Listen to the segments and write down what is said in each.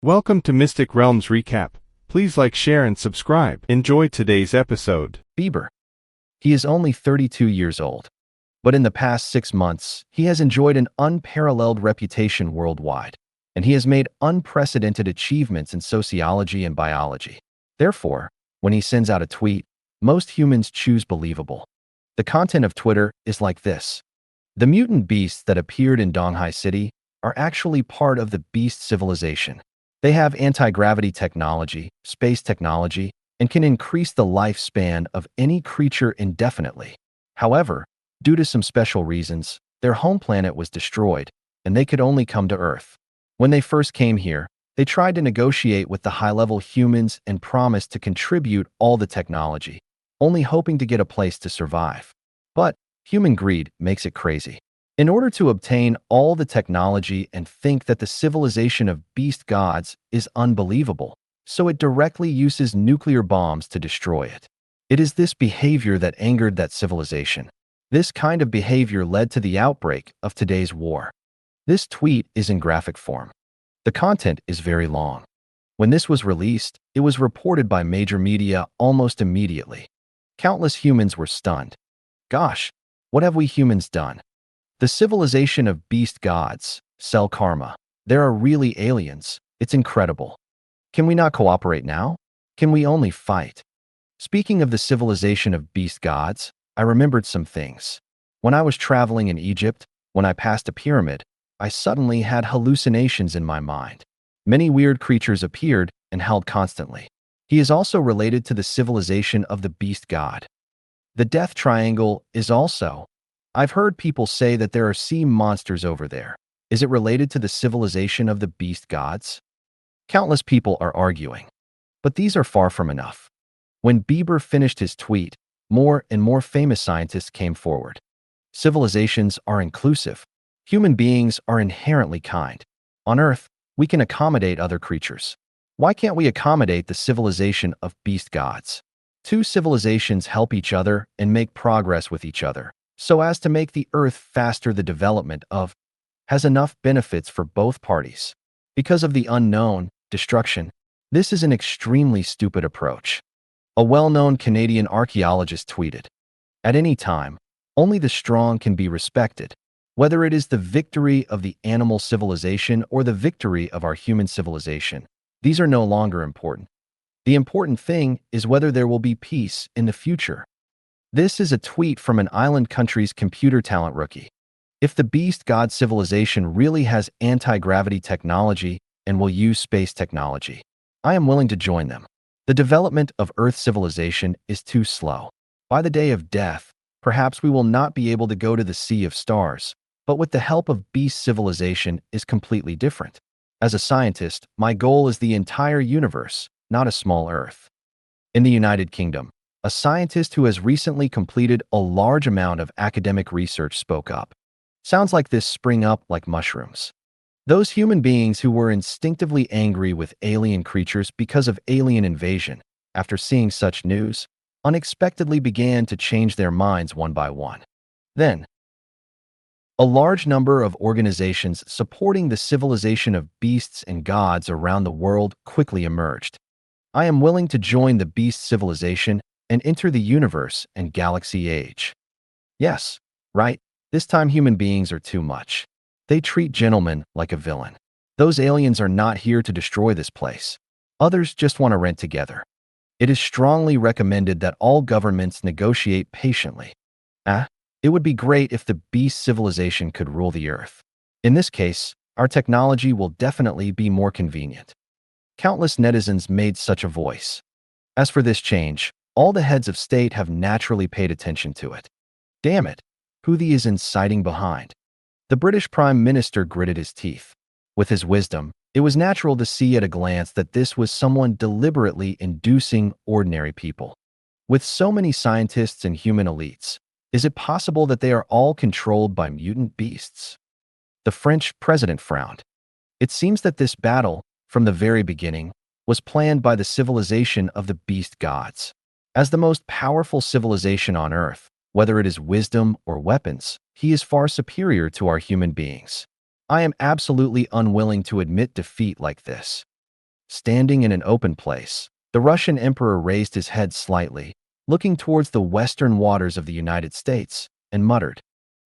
Welcome to Mystic Realms Recap. Please like, share, and subscribe. Enjoy today's episode. Bieber. He is only 32 years old, but in the past 6 months, he has enjoyed an unparalleled reputation worldwide, and he has made unprecedented achievements in sociology and biology. Therefore, when he sends out a tweet, most humans choose believable. The content of Twitter is like this. The mutant beasts that appeared in Donghai City are actually part of the beast civilization. They have anti-gravity technology, space technology, and can increase the lifespan of any creature indefinitely. However, due to some special reasons, their home planet was destroyed, and they could only come to Earth. When they first came here, they tried to negotiate with the high-level humans and promised to contribute all the technology, only hoping to get a place to survive. But human greed makes it crazy. In order to obtain all the technology and think that the civilization of beast gods is unbelievable, so it directly uses nuclear bombs to destroy it. It is this behavior that angered that civilization. This kind of behavior led to the outbreak of today's war. This tweet is in graphic form. The content is very long. When this was released, it was reported by major media almost immediately. Countless humans were stunned. Gosh, what have we humans done? The civilization of beast gods, sell karma. There are really aliens. It's incredible. Can we not cooperate now? Can we only fight? Speaking of the civilization of beast gods, I remembered some things. When I was traveling in Egypt, when I passed a pyramid, I suddenly had hallucinations in my mind. Many weird creatures appeared and held constantly. He is also related to the civilization of the beast god. The Death Triangle is also. I've heard people say that there are sea monsters over there. Is it related to the civilization of the beast gods? Countless people are arguing. But these are far from enough. When Bieber finished his tweet, more and more famous scientists came forward. Civilizations are inclusive. Human beings are inherently kind. On Earth, we can accommodate other creatures. Why can't we accommodate the civilization of beast gods? Two civilizations help each other and make progress with each other, so as to make the Earth faster. The development of has enough benefits for both parties. Because of the unknown, destruction, this is an extremely stupid approach. A well-known Canadian archaeologist tweeted, "At any time, only the strong can be respected. Whether it is the victory of the animal civilization or the victory of our human civilization, these are no longer important. The important thing is whether there will be peace in the future." This is a tweet from an island country's computer talent rookie. If the beast god civilization really has anti-gravity technology and will use space technology, I am willing to join them. The development of Earth civilization is too slow. By the day of death, perhaps we will not be able to go to the Sea of Stars, but with the help of beast civilization is completely different. As a scientist, my goal is the entire universe, not a small Earth. In the United Kingdom, a scientist who has recently completed a large amount of academic research spoke up. Sounds like this spring up like mushrooms. Those human beings who were instinctively angry with alien creatures because of alien invasion, after seeing such news, unexpectedly began to change their minds one by one. Then, a large number of organizations supporting the civilization of beasts and gods around the world quickly emerged. I am willing to join the beast civilization and enter the universe and galaxy age. Yes, right, this time human beings are too much. They treat gentlemen like a villain. Those aliens are not here to destroy this place. Others just want to rent together. It is strongly recommended that all governments negotiate patiently. It would be great if the beast civilization could rule the Earth. In this case, our technology will definitely be more convenient. Countless netizens made such a voice. As for this change, all the heads of state have naturally paid attention to it. Damn it, who the is inciting behind? The British Prime Minister gritted his teeth. With his wisdom, it was natural to see at a glance that this was someone deliberately inducing ordinary people. With so many scientists and human elites, is it possible that they are all controlled by mutant beasts? The French president frowned. It seems that this battle, from the very beginning, was planned by the civilization of the beast gods. As the most powerful civilization on Earth, whether it is wisdom or weapons, he is far superior to our human beings. I am absolutely unwilling to admit defeat like this. standing in an open place. The Russian emperor raised his head slightly, looking towards the western waters of the United States, and muttered,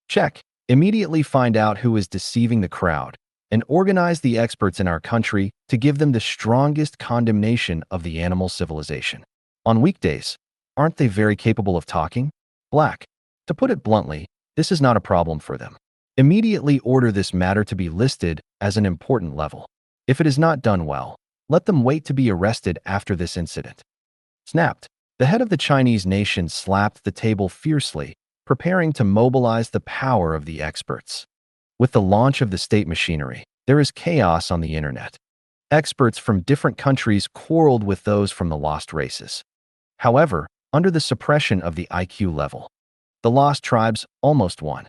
"Check. Immediately find out who is deceiving the crowd, and organize the experts in our country to give them the strongest condemnation of the animal civilization. On weekdays, aren't they very capable of talking? Black. To put it bluntly, this is not a problem for them. Immediately order this matter to be listed as an important level. If it is not done well, let them wait to be arrested after this incident." Snapped. The head of the Chinese nation slapped the table fiercely, preparing to mobilize the power of the experts. With the launch of the state machinery, there is chaos on the internet. Experts from different countries quarreled with those from the lost races. However, under the suppression of the IQ level, the lost tribes almost won.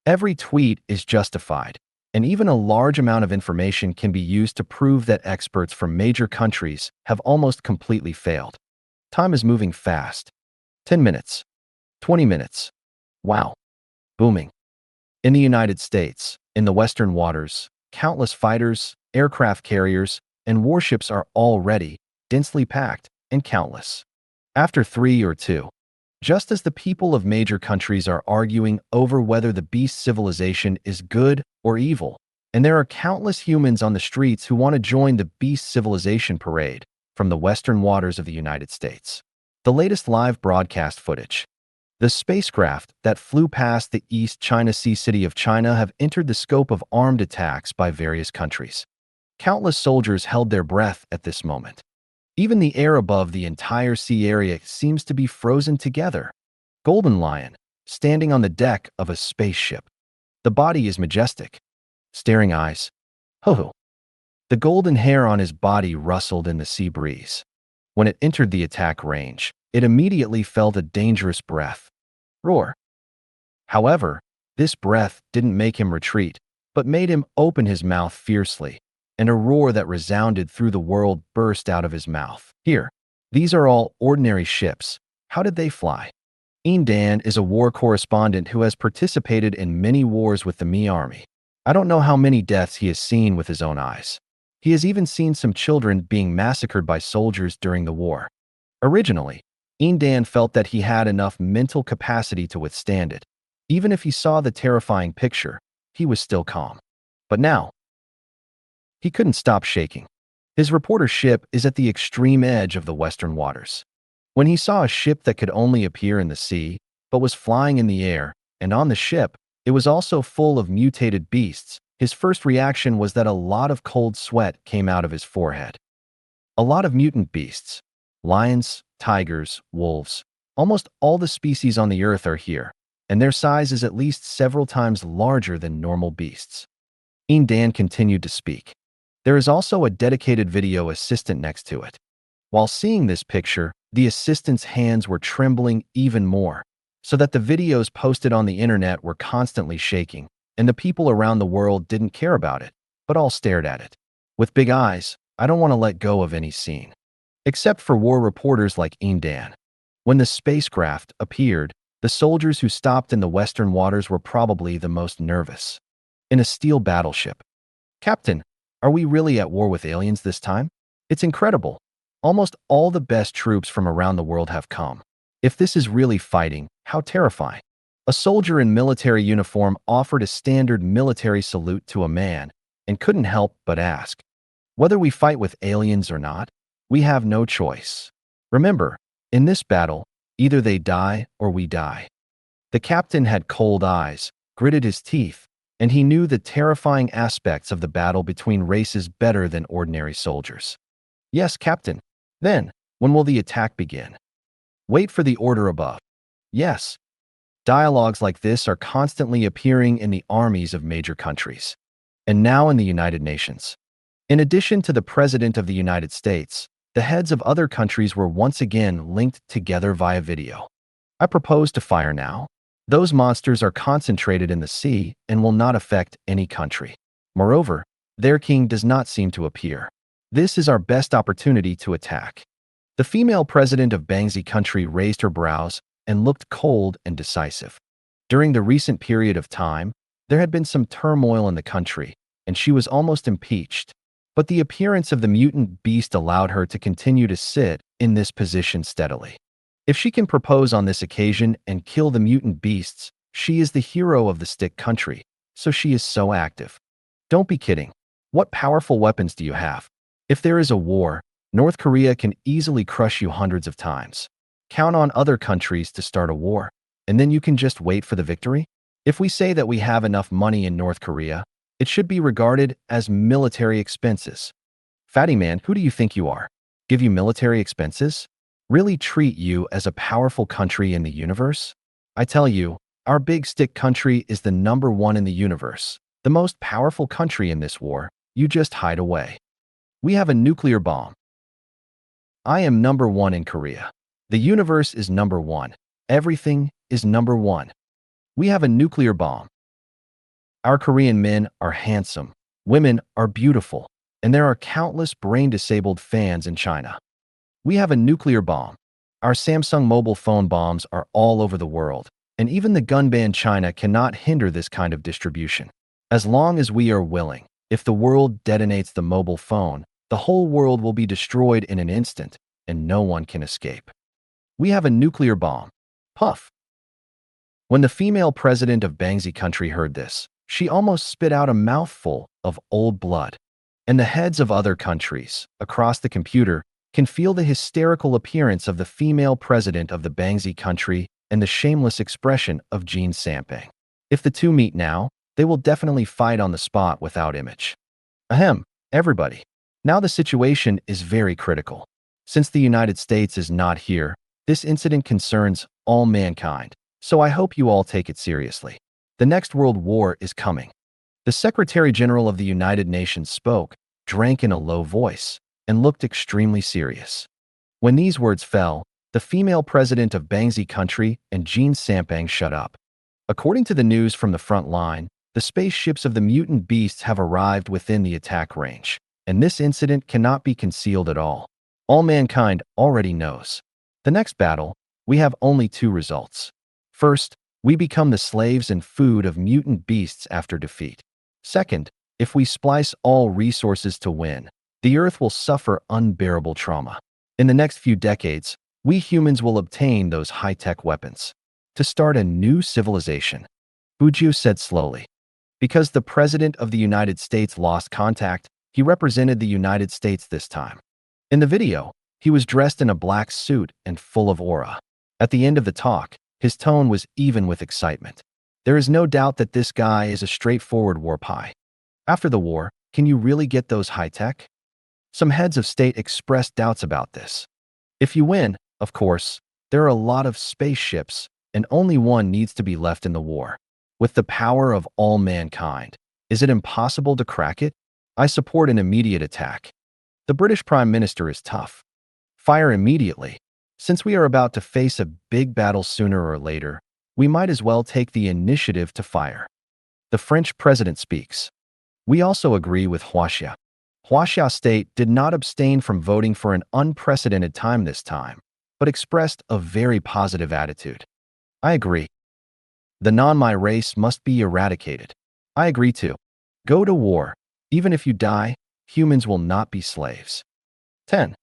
Every tweet is justified, and even a large amount of information can be used to prove that experts from major countries have almost completely failed. Time is moving fast. 10 minutes. 20 minutes. Wow. Booming. In the United States, in the Western waters, countless fighters, aircraft carriers, and warships are already densely packed and countless. After 3 or 2, just as the people of major countries are arguing over whether the beast civilization is good or evil, and there are countless humans on the streets who want to join the beast civilization parade from the western waters of the United States. The latest live broadcast footage. The spacecraft that flew past the East China Sea city of China have entered the scope of armed attacks by various countries. Countless soldiers held their breath at this moment. Even the air above the entire sea area seems to be frozen together. Golden Lion, standing on the deck of a spaceship. The body is majestic. Staring eyes. Ho-ho. The golden hair on his body rustled in the sea breeze. When it entered the attack range, it immediately felt a dangerous breath. Roar. However, this breath didn't make him retreat, but made him open his mouth fiercely, and a roar that resounded through the world burst out of his mouth. Here, these are all ordinary ships. How did they fly? Dan is a war correspondent who has participated in many wars with the Mi Army. I don't know how many deaths he has seen with his own eyes. He has even seen some children being massacred by soldiers during the war. Originally, Dan felt that he had enough mental capacity to withstand it. Even if he saw the terrifying picture, he was still calm. But now, he couldn't stop shaking. His reporter ship is at the extreme edge of the western waters. When he saw a ship that could only appear in the sea, but was flying in the air, and on the ship, it was also full of mutated beasts, his first reaction was that a lot of cold sweat came out of his forehead. A lot of mutant beasts. Lions, tigers, wolves. Almost all the species on the earth are here, and their size is at least several times larger than normal beasts. Dan continued to speak. There is also a dedicated video assistant next to it. While seeing this picture, the assistant's hands were trembling even more, so that the videos posted on the internet were constantly shaking, and the people around the world didn't care about it, but all stared at it. With big eyes, I don't want to let go of any scene. Except for war reporters like Dan. When the spacecraft appeared, the soldiers who stopped in the western waters were probably the most nervous. In a steel battleship. Captain, are we really at war with aliens this time? It's incredible. Almost all the best troops from around the world have come. If this is really fighting, how terrifying. A soldier in military uniform offered a standard military salute to a man and couldn't help but ask, whether we fight with aliens or not, we have no choice. Remember, in this battle, either they die or we die. The captain had cold eyes, gritted his teeth, and he knew the terrifying aspects of the battle between races better than ordinary soldiers. Yes, Captain. Then, when will the attack begin? Wait for the order above. Yes. Dialogues like this are constantly appearing in the armies of major countries, and now in the United Nations. In addition to the President of the United States, the heads of other countries were once again linked together via video. I propose to fire now. Those monsters are concentrated in the sea and will not affect any country. Moreover, their king does not seem to appear. This is our best opportunity to attack. The female president of Bangzi country raised her brows and looked cold and decisive. During the recent period of time, there had been some turmoil in the country, and she was almost impeached. But the appearance of the mutant beast allowed her to continue to sit in this position steadily. If she can propose on this occasion and kill the mutant beasts, she is the hero of the stick country, so she is so active. Don't be kidding. What powerful weapons do you have? If there is a war, North Korea can easily crush you hundreds of times. Count on other countries to start a war, and then you can just wait for the victory? If we say that we have enough money in North Korea, it should be regarded as military expenses. Fatty man, who do you think you are? Give you military expenses? Really treat you as a powerful country in the universe? I tell you, our big stick country is the #1 in the universe, the most powerful country in this war. You just hide away. We have a nuclear bomb. I am #1 in Korea. The universe is #1. Everything is #1. We have a nuclear bomb. Our Korean men are handsome, women are beautiful, and there are countless brain-disabled fans in China. We have a nuclear bomb. Our Samsung mobile phone bombs are all over the world, and even the gun ban China cannot hinder this kind of distribution. As long as we are willing, if the world detonates the mobile phone, the whole world will be destroyed in an instant, and no one can escape. We have a nuclear bomb. Puff. When the female president of Bangsi country heard this, she almost spit out a mouthful of old blood. And the heads of other countries, across the computer, can feel the hysterical appearance of the female president of the Bangsi country and the shameless expression of Jean Sampang. If the two meet now, they will definitely fight on the spot without image. Ahem, everybody. Now the situation is very critical. Since the United States is not here, this incident concerns all mankind, so I hope you all take it seriously. The next world war is coming. The Secretary General of the United Nations spoke, drank in a low voice, and looked extremely serious. When these words fell, the female president of Bangsi country and Jean Sampang shut up. According to the news from the front line, the spaceships of the mutant beasts have arrived within the attack range, and this incident cannot be concealed at all. All mankind already knows. The next battle, we have only two results. First, we become the slaves and food of mutant beasts after defeat. Second, if we splice all resources to win, the Earth will suffer unbearable trauma. In the next few decades, we humans will obtain those high-tech weapons to start a new civilization. Buju said slowly. Because the President of the United States lost contact, he represented the United States this time. In the video, he was dressed in a black suit and full of aura. At the end of the talk, his tone was even with excitement. There is no doubt that this guy is a straightforward war pie. After the war, can you really get those high-tech? Some heads of state expressed doubts about this. If you win, of course, there are a lot of spaceships, and only one needs to be left in the war. With the power of all mankind, is it impossible to crack it? I support an immediate attack. The British Prime Minister is tough. Fire immediately. Since we are about to face a big battle sooner or later, we might as well take the initiative to fire. The French president speaks. We also agree with Huaxia. Huaxia State did not abstain from voting for an unprecedented time this time, but expressed a very positive attitude. I agree. The non-my race must be eradicated. I agree too. Go to war. Even if you die, humans will not be slaves. 10.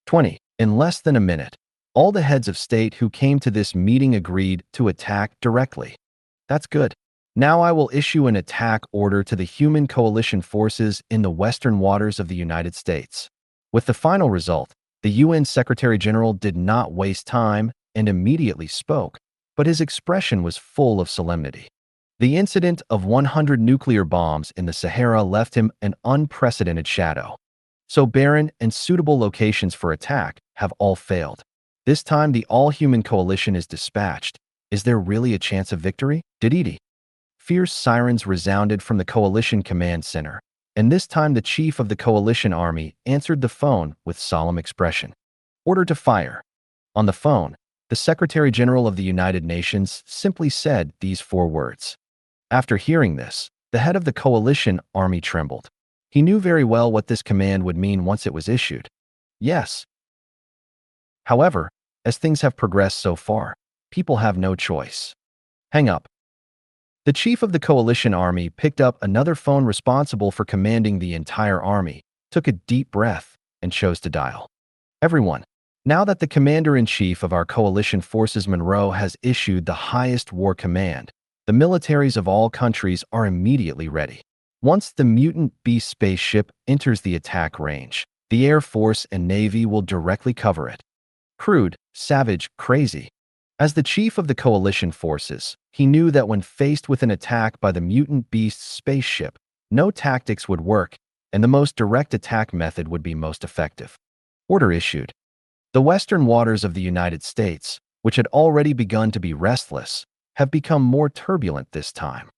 20. In less than a minute, all the heads of state who came to this meeting agreed to attack directly. That's good. Now I will issue an attack order to the human coalition forces in the western waters of the United States. With the final result, the UN Secretary General did not waste time and immediately spoke, but his expression was full of solemnity. The incident of 100 nuclear bombs in the Sahara left him an unprecedented shadow. So barren and suitable locations for attack have all failed. This time the all-human coalition is dispatched. Is there really a chance of victory? Dididi. Fierce sirens resounded from the coalition command center, and this time the chief of the coalition army answered the phone with solemn expression. Order to fire. On the phone, the Secretary General of the United Nations simply said these 4 words. After hearing this, the head of the coalition army trembled. He knew very well what this command would mean once it was issued. Yes. However, as things have progressed so far, people have no choice. Hang up. The chief of the coalition army picked up another phone responsible for commanding the entire army, took a deep breath, and chose to dial. Everyone, now that the commander-in-chief of our coalition forces Monroe has issued the highest war command, the militaries of all countries are immediately ready. Once the mutant beast spaceship enters the attack range, the Air Force and Navy will directly cover it. Crude, savage, crazy. As the chief of the coalition forces, he knew that when faced with an attack by the mutant beast's spaceship, no tactics would work, and the most direct attack method would be most effective. Order issued. The western waters of the United States, which had already begun to be restless, have become more turbulent this time.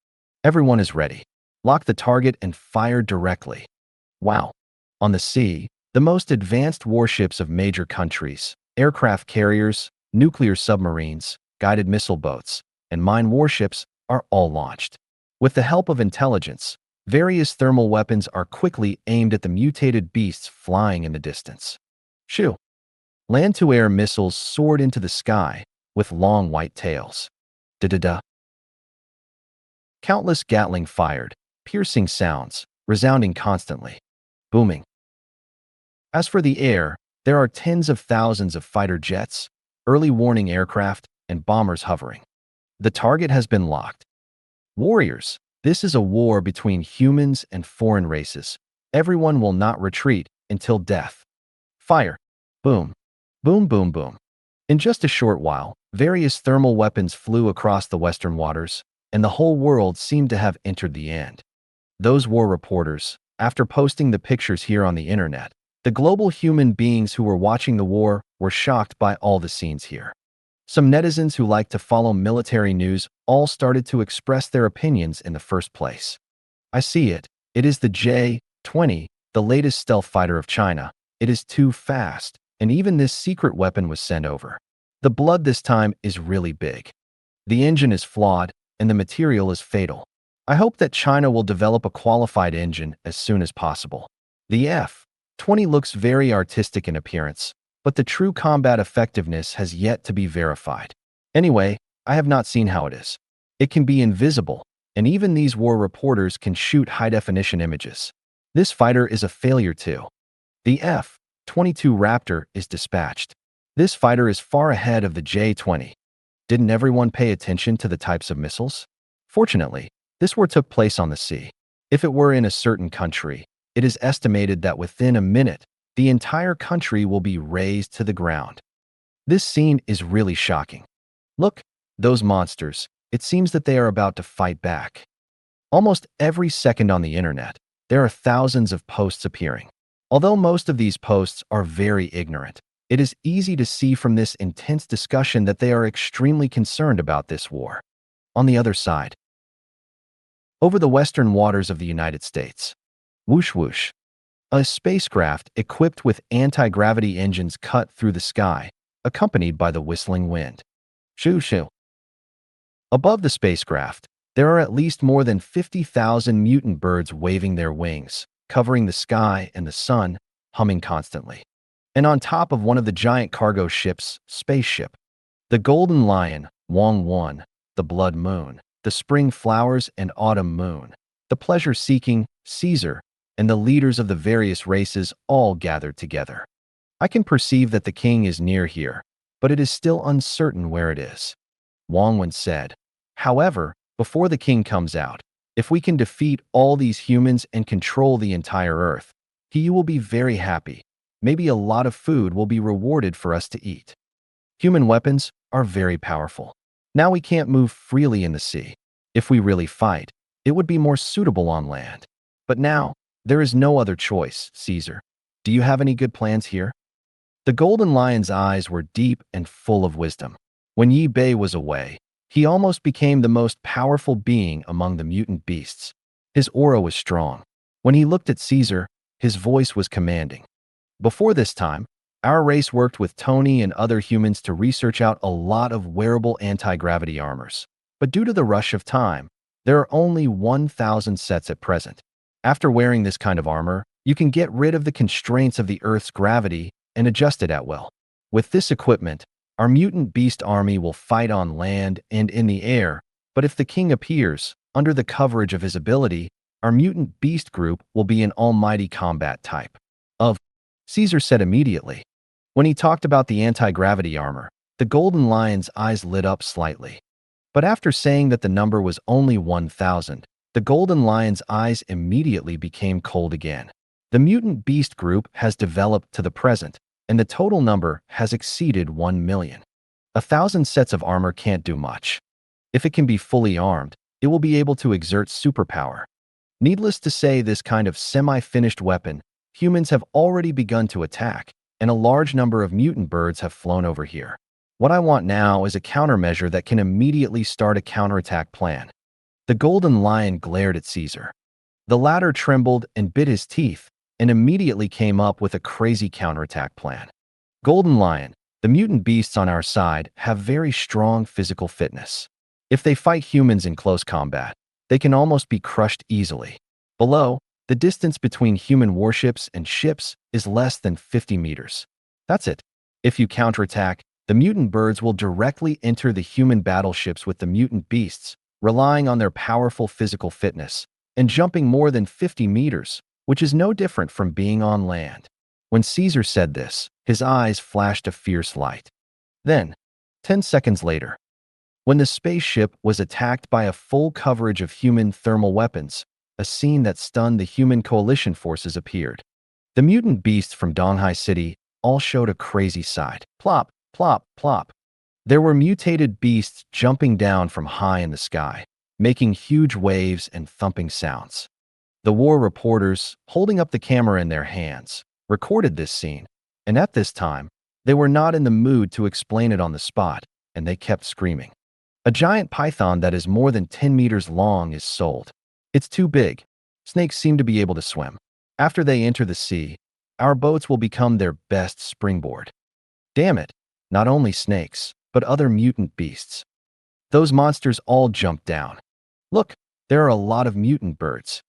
Everyone is ready. Lock the target and fire directly. Wow. On the sea, the most advanced warships of major countries, aircraft carriers, nuclear submarines, guided missile boats, and mine warships are all launched. With the help of intelligence, various thermal weapons are quickly aimed at the mutated beasts flying in the distance. Shoo! Land-to-air missiles soared into the sky with long white tails. Da-da-da. Countless Gatling fired, piercing sounds, resounding constantly. Booming. As for the air, there are tens of thousands of fighter jets, early warning aircraft, and bombers hovering. The target has been locked. Warriors, this is a war between humans and foreign races. Everyone will not retreat until death. Fire. Boom. Boom, boom, boom. In just a short while, various thermal weapons flew across the western waters, and the whole world seemed to have entered the end. Those war reporters, after posting the pictures here on the internet, the global human beings who were watching the war were shocked by all the scenes here. Some netizens who like to follow military news all started to express their opinions in the first place. I see it. It is the J-20, the latest stealth fighter of China. It is too fast, and even this secret weapon was sent over. The blood this time is really big. The engine is flawed, and the material is fatal. I hope that China will develop a qualified engine as soon as possible. The F-20 looks very artistic in appearance, but the true combat effectiveness has yet to be verified. Anyway, I have not seen how it is. It can be invisible, and even these war reporters can shoot high-definition images. This fighter is a failure too. The F-22 Raptor is dispatched. This fighter is far ahead of the J-20. Didn't everyone pay attention to the types of missiles? Fortunately, this war took place on the sea. If it were in a certain country, it is estimated that within a minute, the entire country will be razed to the ground. This scene is really shocking. Look, those monsters, it seems that they are about to fight back. Almost every second on the internet, there are thousands of posts appearing. Although most of these posts are very ignorant, it is easy to see from this intense discussion that they are extremely concerned about this war. On the other side, over the western waters of the United States, whoosh whoosh, a spacecraft equipped with anti-gravity engines cut through the sky, accompanied by the whistling wind. Shoo shoo. Above the spacecraft, there are at least more than 50,000 mutant birds waving their wings, covering the sky and the sun, humming constantly. And on top of one of the giant cargo ships, spaceship, the Golden Lion, Wong 1, the Blood Moon, the Spring Flowers and Autumn Moon, the Pleasure-Seeking, Caesar, and the leaders of the various races all gathered together. I can perceive that the king is near here, but it is still uncertain where it is. Wong once said, however, before the king comes out, if we can defeat all these humans and control the entire earth, he will be very happy. Maybe a lot of food will be rewarded for us to eat. Human weapons are very powerful. Now we can't move freely in the sea. If we really fight, it would be more suitable on land. But now, there is no other choice, Caesar. Do you have any good plans here? The Golden Lion's eyes were deep and full of wisdom. When Yi Bei was away, he almost became the most powerful being among the mutant beasts. His aura was strong. When he looked at Caesar, his voice was commanding. Before this time, our race worked with Tony and other humans to research out a lot of wearable anti-gravity armors. But due to the rush of time, there are only 1,000 sets at present. After wearing this kind of armor, you can get rid of the constraints of the Earth's gravity and adjust it at will. With this equipment, our mutant beast army will fight on land and in the air, but if the king appears, under the coverage of his ability, our mutant beast group will be an almighty combat type. Of, Caesar said immediately. When he talked about the anti-gravity armor, the Golden Lion's eyes lit up slightly. But after saying that the number was only 1,000, the Golden Lion's eyes immediately became cold again. The mutant beast group has developed to the present, and the total number has exceeded 1 million. 1,000 sets of armor can't do much. If it can be fully armed, it will be able to exert superpower. Needless to say, this kind of semi-finished weapon, humans have already begun to attack, and a large number of mutant birds have flown over here. What I want now is a countermeasure that can immediately start a counterattack plan. The Golden Lion glared at Caesar. The latter trembled and bit his teeth, and immediately came up with a crazy counterattack plan. Golden Lion, the mutant beasts on our side have very strong physical fitness. If they fight humans in close combat, they can almost be crushed easily. Below, the distance between human warships and ships is less than 50 meters. That's it. If you counterattack, the mutant birds will directly enter the human battleships with the mutant beasts, relying on their powerful physical fitness, and jumping more than 50 meters, which is no different from being on land. When Caesar said this, his eyes flashed a fierce light. Then, 10 seconds later, when the spaceship was attacked by a full coverage of human thermal weapons, a scene that stunned the human coalition forces appeared. The mutant beasts from Donghai City all showed a crazy side. Plop, plop, plop. There were mutated beasts jumping down from high in the sky, making huge waves and thumping sounds. The war reporters, holding up the camera in their hands, recorded this scene, and at this time, they were not in the mood to explain it on the spot, and they kept screaming. A giant python that is more than 10 meters long is sold. It's too big. Snakes seem to be able to swim. After they enter the sea, our boats will become their best springboard. Damn it, not only snakes, but other mutant beasts. Those monsters all jumped down. Look, there are a lot of mutant birds.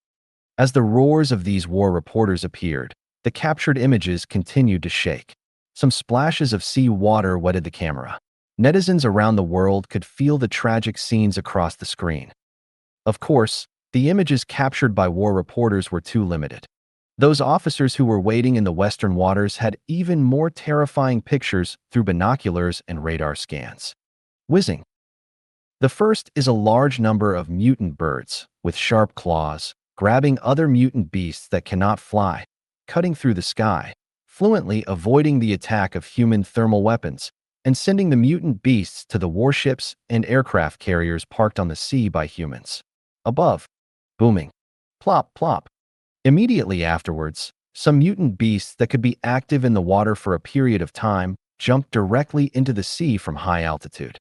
As the roars of these war reporters appeared, the captured images continued to shake. Some splashes of sea water wetted the camera. Netizens around the world could feel the tragic scenes across the screen. Of course, the images captured by war reporters were too limited. Those officers who were waiting in the western waters had even more terrifying pictures through binoculars and radar scans. Whizzing. The first is a large number of mutant birds with sharp claws, grabbing other mutant beasts that cannot fly, cutting through the sky, fluently avoiding the attack of human thermal weapons, and sending the mutant beasts to the warships and aircraft carriers parked on the sea by humans. Above, booming. Plop, plop. Immediately afterwards, some mutant beasts that could be active in the water for a period of time jumped directly into the sea from high altitude.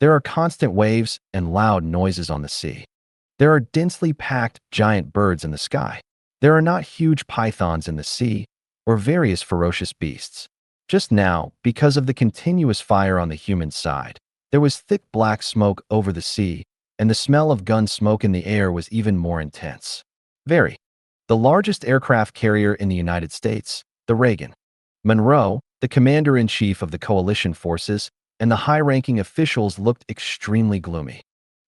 There are constant waves and loud noises on the sea. There are densely packed giant birds in the sky. There are not huge pythons in the sea or various ferocious beasts. Just now, because of the continuous fire on the human side, there was thick black smoke over the sea, and the smell of gun smoke in the air was even more intense. The largest aircraft carrier in the United States, the Reagan. Monroe, the commander-in-chief of the coalition forces, and the high-ranking officials looked extremely gloomy.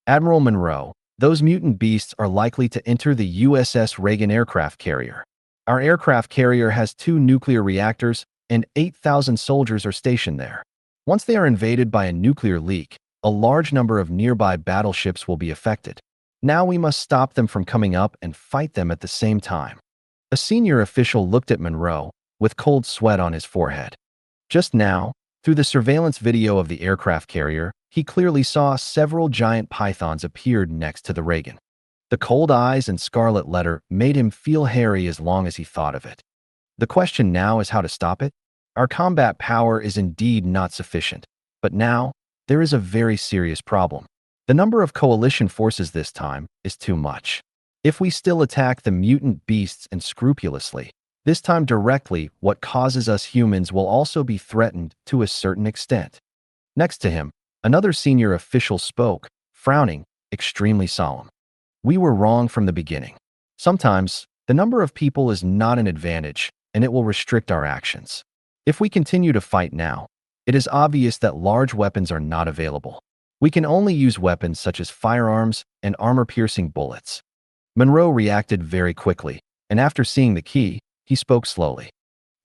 Admiral Monroe, those mutant beasts are likely to enter the USS Reagan aircraft carrier. Our aircraft carrier has 2 nuclear reactors, and 8,000 soldiers are stationed there. Once they are invaded by a nuclear leak, a large number of nearby battleships will be affected. Now we must stop them from coming up and fight them at the same time. A senior official looked at Monroe, with cold sweat on his forehead. Just now, through the surveillance video of the aircraft carrier, he clearly saw several giant pythons appeared next to the Reagan. The cold eyes and scarlet letter made him feel hairy as long as he thought of it. The question now is how to stop it. Our combat power is indeed not sufficient, but now there is a very serious problem. The number of coalition forces this time is too much. If we still attack the mutant beasts unscrupulously, this time directly, what causes us humans will also be threatened to a certain extent. Next to him, another senior official spoke, frowning, extremely solemn. We were wrong from the beginning. Sometimes, the number of people is not an advantage, and it will restrict our actions. If we continue to fight now, it is obvious that large weapons are not available. We can only use weapons such as firearms and armor-piercing bullets. Monroe reacted very quickly, and after seeing the key, he spoke slowly.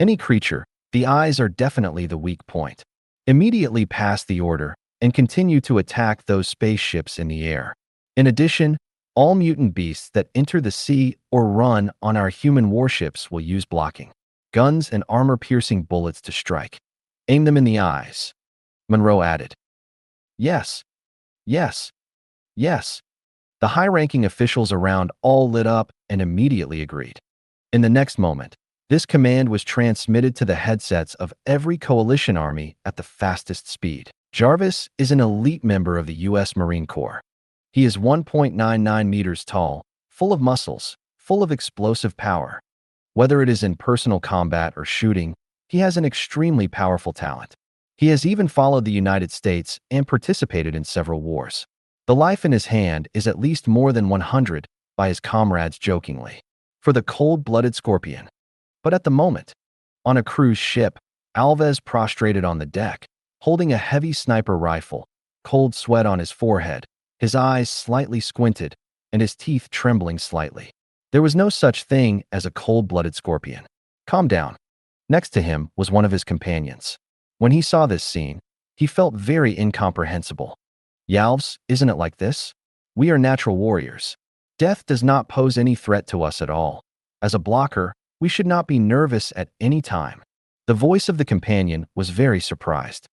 Any creature, the eyes are definitely the weak point. Immediately pass the order and continue to attack those spaceships in the air. In addition, all mutant beasts that enter the sea or run on our human warships will use blocking guns and armor-piercing bullets to strike. Aim them in the eyes. Monroe added. Yes, yes, yes. The high-ranking officials around all lit up and immediately agreed. In the next moment, this command was transmitted to the headsets of every coalition army at the fastest speed. Jarvis is an elite member of the U.S. Marine Corps. He is 1.99 meters tall, full of muscles, full of explosive power. Whether it is in personal combat or shooting, he has an extremely powerful talent. He has even followed the United States and participated in several wars. The life in his hand is at least more than 100, by his comrades jokingly, for the cold-blooded scorpion. But at the moment, on a cruise ship, Alves prostrated on the deck, holding a heavy sniper rifle, cold sweat on his forehead, his eyes slightly squinted, and his teeth trembling slightly. There was no such thing as a cold-blooded scorpion. Calm down. Next to him was one of his companions. When he saw this scene, he felt very incomprehensible. Yalves, isn't it like this? We are natural warriors. Death does not pose any threat to us at all. As a blocker, we should not be nervous at any time. The voice of the companion was very surprised.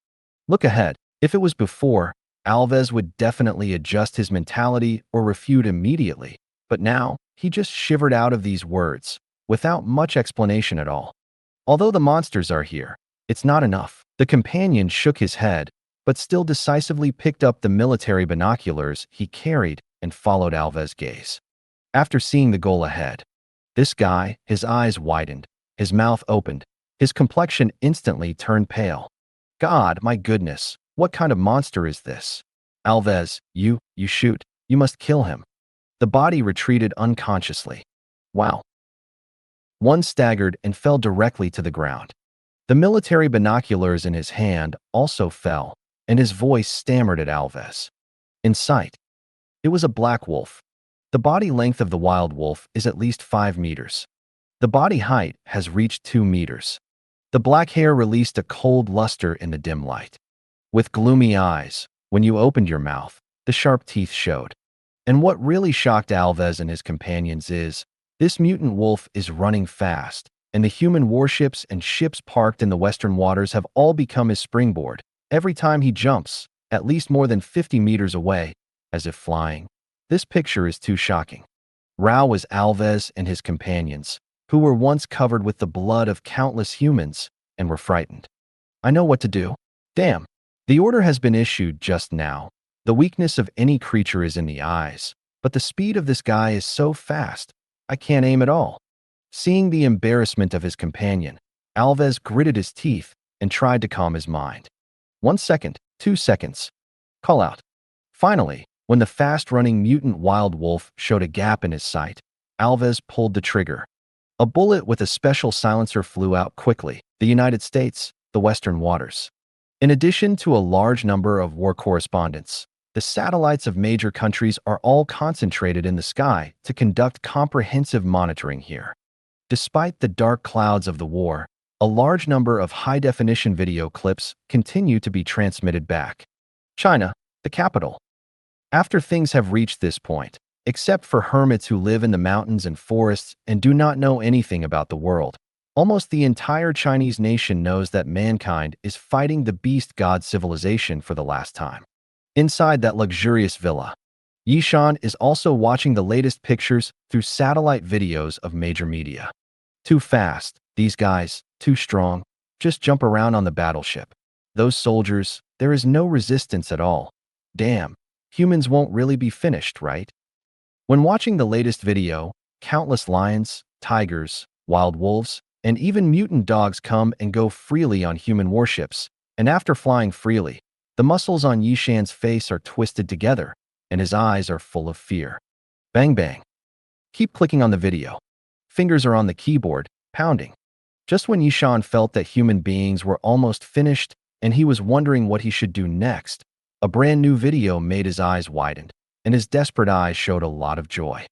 Look ahead. If it was before, Alves would definitely adjust his mentality or refute immediately. But now, he just shivered out of these words, without much explanation at all. Although the monsters are here, it's not enough. The companion shook his head, but still decisively picked up the military binoculars he carried and followed Alves' gaze. After seeing the goal ahead, this guy, his eyes widened, his mouth opened, his complexion instantly turned pale. God, my goodness, what kind of monster is this? Alves, you shoot, you must kill him. The body retreated unconsciously. Wow. One staggered and fell directly to the ground. The military binoculars in his hand also fell, and his voice stammered at Alves. In sight, it was a black wolf. The body length of the wild wolf is at least 5 meters. The body height has reached 2 meters. The black hair released a cold luster in the dim light. With gloomy eyes, when you opened your mouth, the sharp teeth showed. And what really shocked Alves and his companions is, this mutant wolf is running fast, and the human warships and ships parked in the western waters have all become his springboard. Every time he jumps, at least more than 50 meters away, as if flying. This picture is too shocking. Rao was Alves and his companions, who were once covered with the blood of countless humans and were frightened. I know what to do. Damn. The order has been issued just now. The weakness of any creature is in the eyes, but the speed of this guy is so fast, I can't aim at all. Seeing the embarrassment of his companion, Alves gritted his teeth and tried to calm his mind. 1 second, 2 seconds. Call out. Finally, when the fast-running mutant wild wolf showed a gap in his sight, Alves pulled the trigger. A bullet with a special silencer flew out quickly. The United States, the Western waters. In addition to a large number of war correspondents, the satellites of major countries are all concentrated in the sky to conduct comprehensive monitoring here. Despite the dark clouds of the war, a large number of high-definition video clips continue to be transmitted back. China, the capital. After things have reached this point, except for hermits who live in the mountains and forests and do not know anything about the world, almost the entire Chinese nation knows that mankind is fighting the beast god civilization for the last time. Inside that luxurious villa, Yishan is also watching the latest pictures through satellite videos of major media. Too fast, these guys, too strong, just jump around on the battleship. Those soldiers, there is no resistance at all. Damn, humans won't really be finished, right? When watching the latest video, countless lions, tigers, wild wolves, and even mutant dogs come and go freely on human warships, and after flying freely, the muscles on Yishan's face are twisted together, and his eyes are full of fear. Bang bang. Keep clicking on the video. Fingers are on the keyboard, pounding. Just when Yishan felt that human beings were almost finished and he was wondering what he should do next, a brand new video made his eyes widen, and his desperate eyes showed a lot of joy.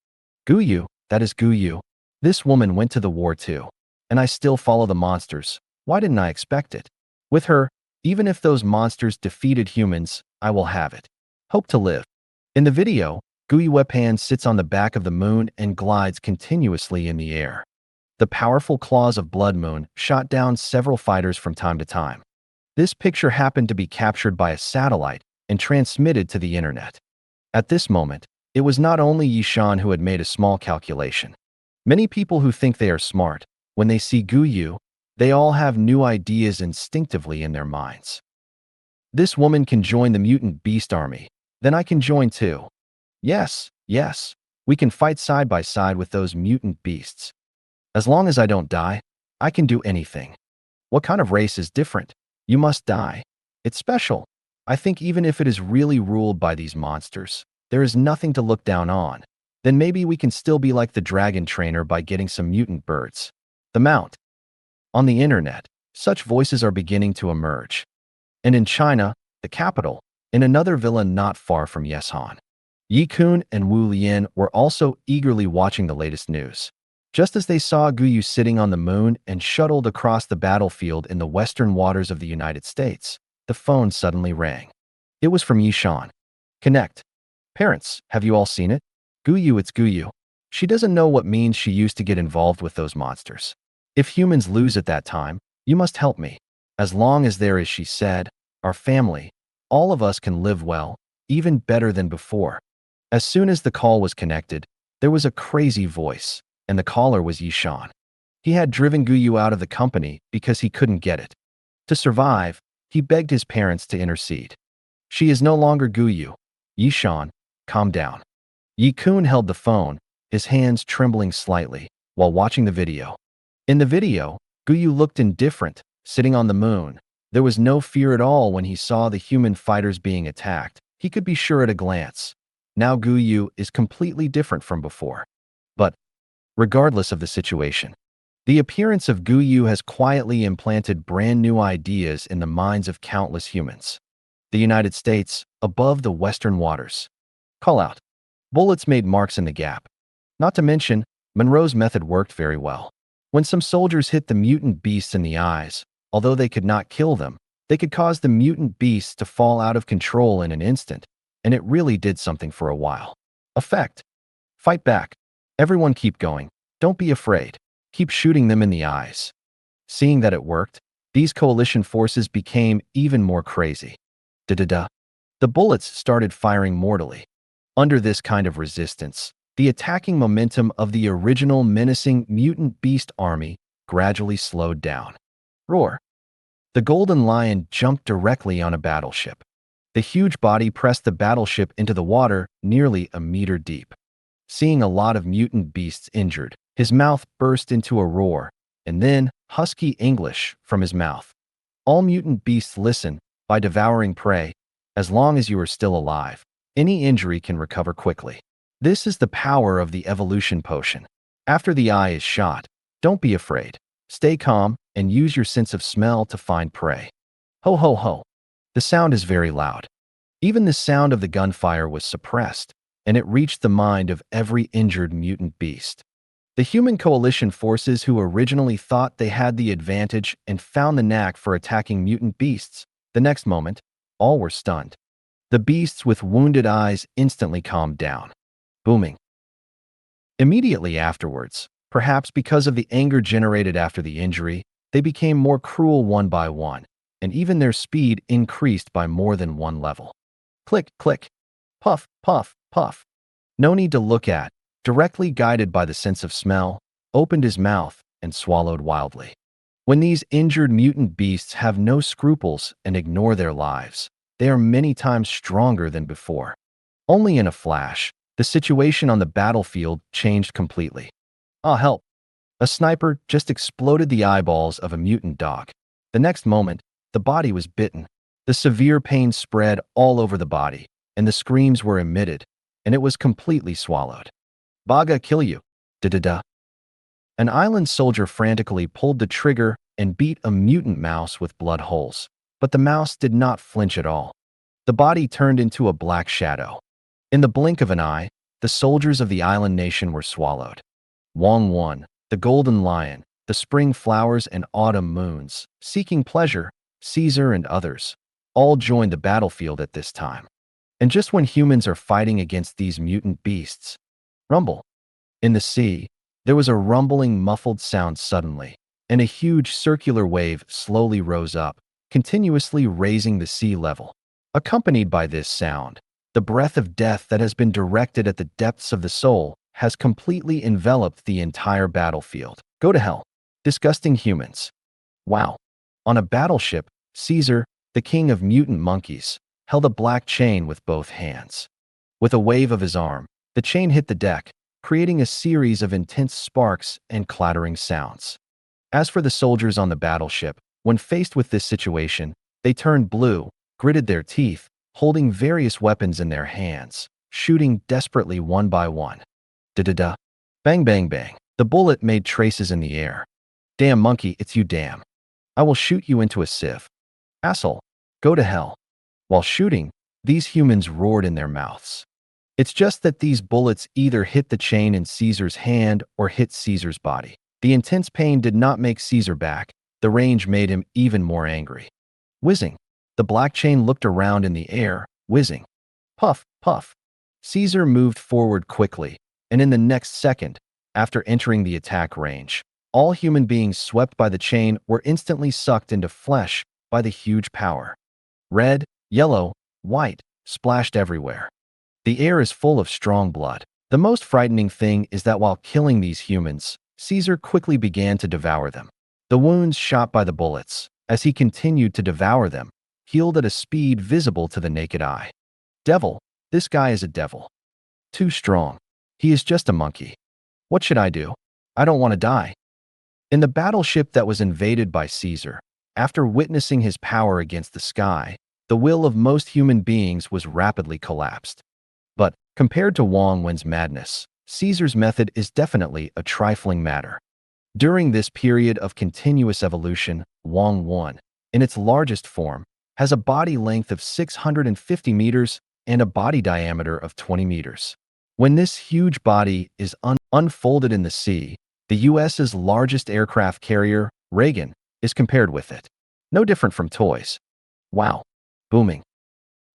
Guyu, that is Guyu. This woman went to the war too. and I still follow the monsters. Why didn't I expect it? With her, even if those monsters defeated humans, I will have it. Hope to live. In the video, Guyuepan sits on the back of the moon and glides continuously in the air. The powerful claws of Blood Moon shot down several fighters from time to time. This picture happened to be captured by a satellite and transmitted to the internet. At this moment, it was not only Yishan who had made a small calculation. Many people who think they are smart, when they see Guyu, they all have new ideas instinctively in their minds. This woman can join the mutant beast army, then I can join too. Yes, we can fight side by side with those mutant beasts. As long as I don't die, I can do anything. What kind of race is different? You must die. It's special. I think even if it is really ruled by these monsters, there is nothing to look down on. Then maybe we can still be like the dragon trainer by getting some mutant birds. The mount. On the internet, such voices are beginning to emerge. And in China, the capital, in another villa not far from Yeshan, Yi Kun and Wu Lian were also eagerly watching the latest news. Just as they saw Guyu sitting on the moon and shuttled across the battlefield in the western waters of the United States, the phone suddenly rang. It was from Yishan. Connect. Parents, have you all seen it? Guyu, it's Guyu. She doesn't know what means she used to get involved with those monsters. If humans lose at that time, you must help me. As long as there is, she said, our family, all of us can live well, even better than before. As soon as the call was connected, there was a crazy voice, and the caller was Yishan. He had driven Guyu out of the company because he couldn't get it. To survive, he begged his parents to intercede. She is no longer Guyu. Yishan, calm down. Yi Kun held the phone, his hands trembling slightly, while watching the video. In the video, Guyu looked indifferent, sitting on the moon. There was no fear at all when he saw the human fighters being attacked. He could be sure at a glance. Now Guyu is completely different from before. But, regardless of the situation, the appearance of Guyu has quietly implanted brand new ideas in the minds of countless humans. The United States, above the western waters. Call out. Bullets made marks in the gap. Not to mention, Monroe's method worked very well. When some soldiers hit the mutant beasts in the eyes, although they could not kill them, they could cause the mutant beasts to fall out of control in an instant, and it really did something for a while. Effect. Fight back. Everyone keep going. Don't be afraid. Keep shooting them in the eyes. Seeing that it worked, these coalition forces became even more crazy. Da-da-da. The bullets started firing mortally. Under this kind of resistance, the attacking momentum of the original menacing mutant beast army gradually slowed down. Roar. The Golden Lion jumped directly on a battleship. The huge body pressed the battleship into the water nearly a meter deep. Seeing a lot of mutant beasts injured, his mouth burst into a roar, and then husky English from his mouth. All mutant beasts listen, by devouring prey, as long as you are still alive, any injury can recover quickly. This is the power of the evolution potion. After the eye is shot, don't be afraid. Stay calm and use your sense of smell to find prey. Ho ho ho. The sound is very loud. Even the sound of the gunfire was suppressed, and it reached the mind of every injured mutant beast. The human coalition forces who originally thought they had the advantage and found the knack for attacking mutant beasts, the next moment, all were stunned. The beasts with wounded eyes instantly calmed down. Booming. Immediately afterwards, perhaps because of the anger generated after the injury, they became more cruel one by one, and even their speed increased by more than one level. Click, click. Puff, puff, puff. No need to look at, directly guided by the sense of smell, opened his mouth and swallowed wildly. When these injured mutant beasts have no scruples and ignore their lives, they are many times stronger than before. Only in a flash, the situation on the battlefield changed completely. Ah, help. A sniper just exploded the eyeballs of a mutant dog. The next moment, the body was bitten. The severe pain spread all over the body, and the screams were emitted, and it was completely swallowed. Baga kill you. Da-da-da. An island soldier frantically pulled the trigger and beat a mutant mouse with blood holes, but the mouse did not flinch at all. The body turned into a black shadow. In the blink of an eye, the soldiers of the island nation were swallowed. Wong Won, the Golden Lion, the spring flowers and autumn moons, seeking pleasure, Caesar and others, all joined the battlefield at this time. And just when humans are fighting against these mutant beasts, rumble. In the sea, there was a rumbling, muffled sound suddenly, and a huge circular wave slowly rose up, continuously raising the sea level. Accompanied by this sound, the breath of death that has been directed at the depths of the soul has completely enveloped the entire battlefield. Go to hell. Disgusting humans. Wow. On a battleship, Caesar, the king of mutant monkeys, held a black chain with both hands. With a wave of his arm, the chain hit the deck, creating a series of intense sparks and clattering sounds. As for the soldiers on the battleship, when faced with this situation, they turned blue, gritted their teeth, holding various weapons in their hands, shooting desperately one by one. Da-da-da. Bang, bang, bang. The bullet made traces in the air. Damn monkey, it's you, damn. I will shoot you into a sieve. Asshole. Go to hell. While shooting, these humans roared in their mouths. It's just that these bullets either hit the chain in Caesar's hand or hit Caesar's body. The intense pain did not make Caesar back. The range made him even more angry. Whizzing. The black chain looked around in the air, whizzing. Puff, puff. Caesar moved forward quickly, and in the next second, after entering the attack range, all human beings swept by the chain were instantly sucked into flesh by the huge power. Red, yellow, white, splashed everywhere. The air is full of strong blood. The most frightening thing is that while killing these humans, Caesar quickly began to devour them. The wounds shot by the bullets, as he continued to devour them, healed at a speed visible to the naked eye. Devil, this guy is a devil. Too strong. He is just a monkey. What should I do? I don't want to die. In the battleship that was invaded by Caesar, after witnessing his power against the sky, the will of most human beings was rapidly collapsed. But, compared to Wang Wen's madness, Caesar's method is definitely a trifling matter. During this period of continuous evolution, Wang Wen, in its largest form, has a body length of 650 meters and a body diameter of 20 meters. When this huge body is unfolded in the sea, the US's largest aircraft carrier, Reagan, is compared with it. No different from toys. Wow. Booming.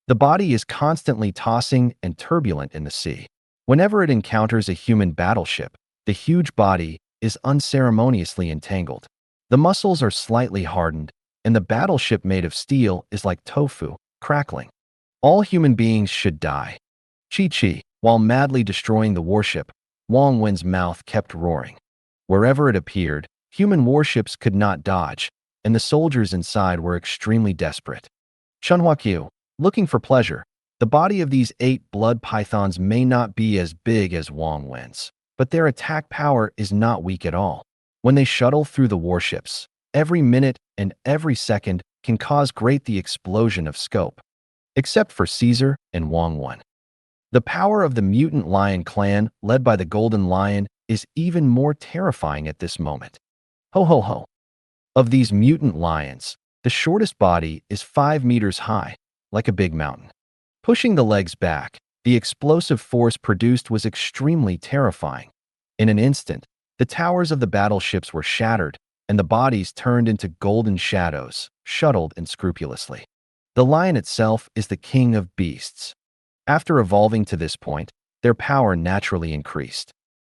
The body is constantly tossing and turbulent in the sea. Whenever it encounters a human battleship, the huge body is unceremoniously entangled. The muscles are slightly hardened, and the battleship made of steel is like tofu, crackling. All human beings should die. Chi-Chi, while madly destroying the warship, Wang Wen's mouth kept roaring. Wherever it appeared, human warships could not dodge, and the soldiers inside were extremely desperate. Chunhua-Q, looking for pleasure. The body of these 8 blood pythons may not be as big as Wang Wen's, but their attack power is not weak at all. When they shuttle through the warships, every minute and every second can cause great the explosion of scope. Except for Caesar and Wang Wen. The power of the mutant lion clan, led by the Golden Lion, is even more terrifying at this moment. Ho ho ho. Of these mutant lions, the shortest body is 5 meters high, like a big mountain. Pushing the legs back, the explosive force produced was extremely terrifying. In an instant, the towers of the battleships were shattered, and the bodies turned into golden shadows, shuttled unscrupulously. The lion itself is the king of beasts. After evolving to this point, their power naturally increased.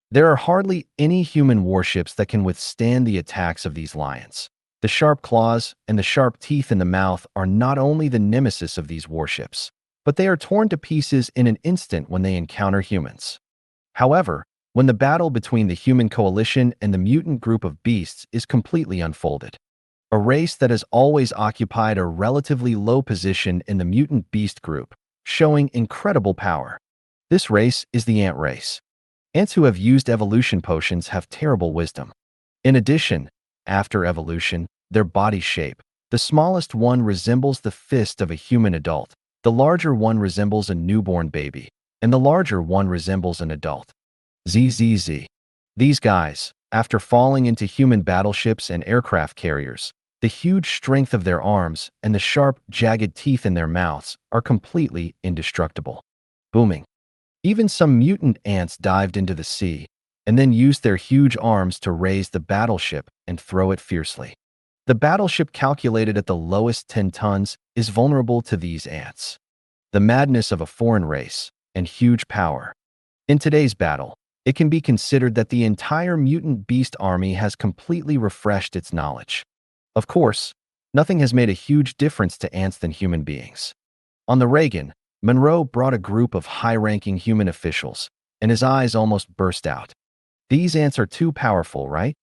There are hardly any human warships that can withstand the attacks of these lions. The sharp claws and the sharp teeth in the mouth are not only the nemesis of these warships, but they are torn to pieces in an instant when they encounter humans. However, when the battle between the human coalition and the mutant group of beasts is completely unfolded, a race that has always occupied a relatively low position in the mutant beast group, showing incredible power. This race is the ant race. Ants who have used evolution potions have terrible wisdom. In addition, after evolution, their body shape, the smallest one resembles the fist of a human adult, the larger one resembles a newborn baby, and the larger one resembles an adult. ZZZ. These guys, after falling into human battleships and aircraft carriers, the huge strength of their arms and the sharp, jagged teeth in their mouths are completely indestructible. Booming. Even some mutant ants dived into the sea, and then used their huge arms to raise the battleship and throw it fiercely. The battleship, calculated at the lowest 10 tons, is vulnerable to these ants. The madness of a foreign race and huge power. In today's battle, it can be considered that the entire mutant beast army has completely refreshed its knowledge. Of course, nothing has made a huge difference to ants than human beings. On the Reagan, Monroe brought a group of high-ranking human officials, and his eyes almost burst out. These ants are too powerful, right?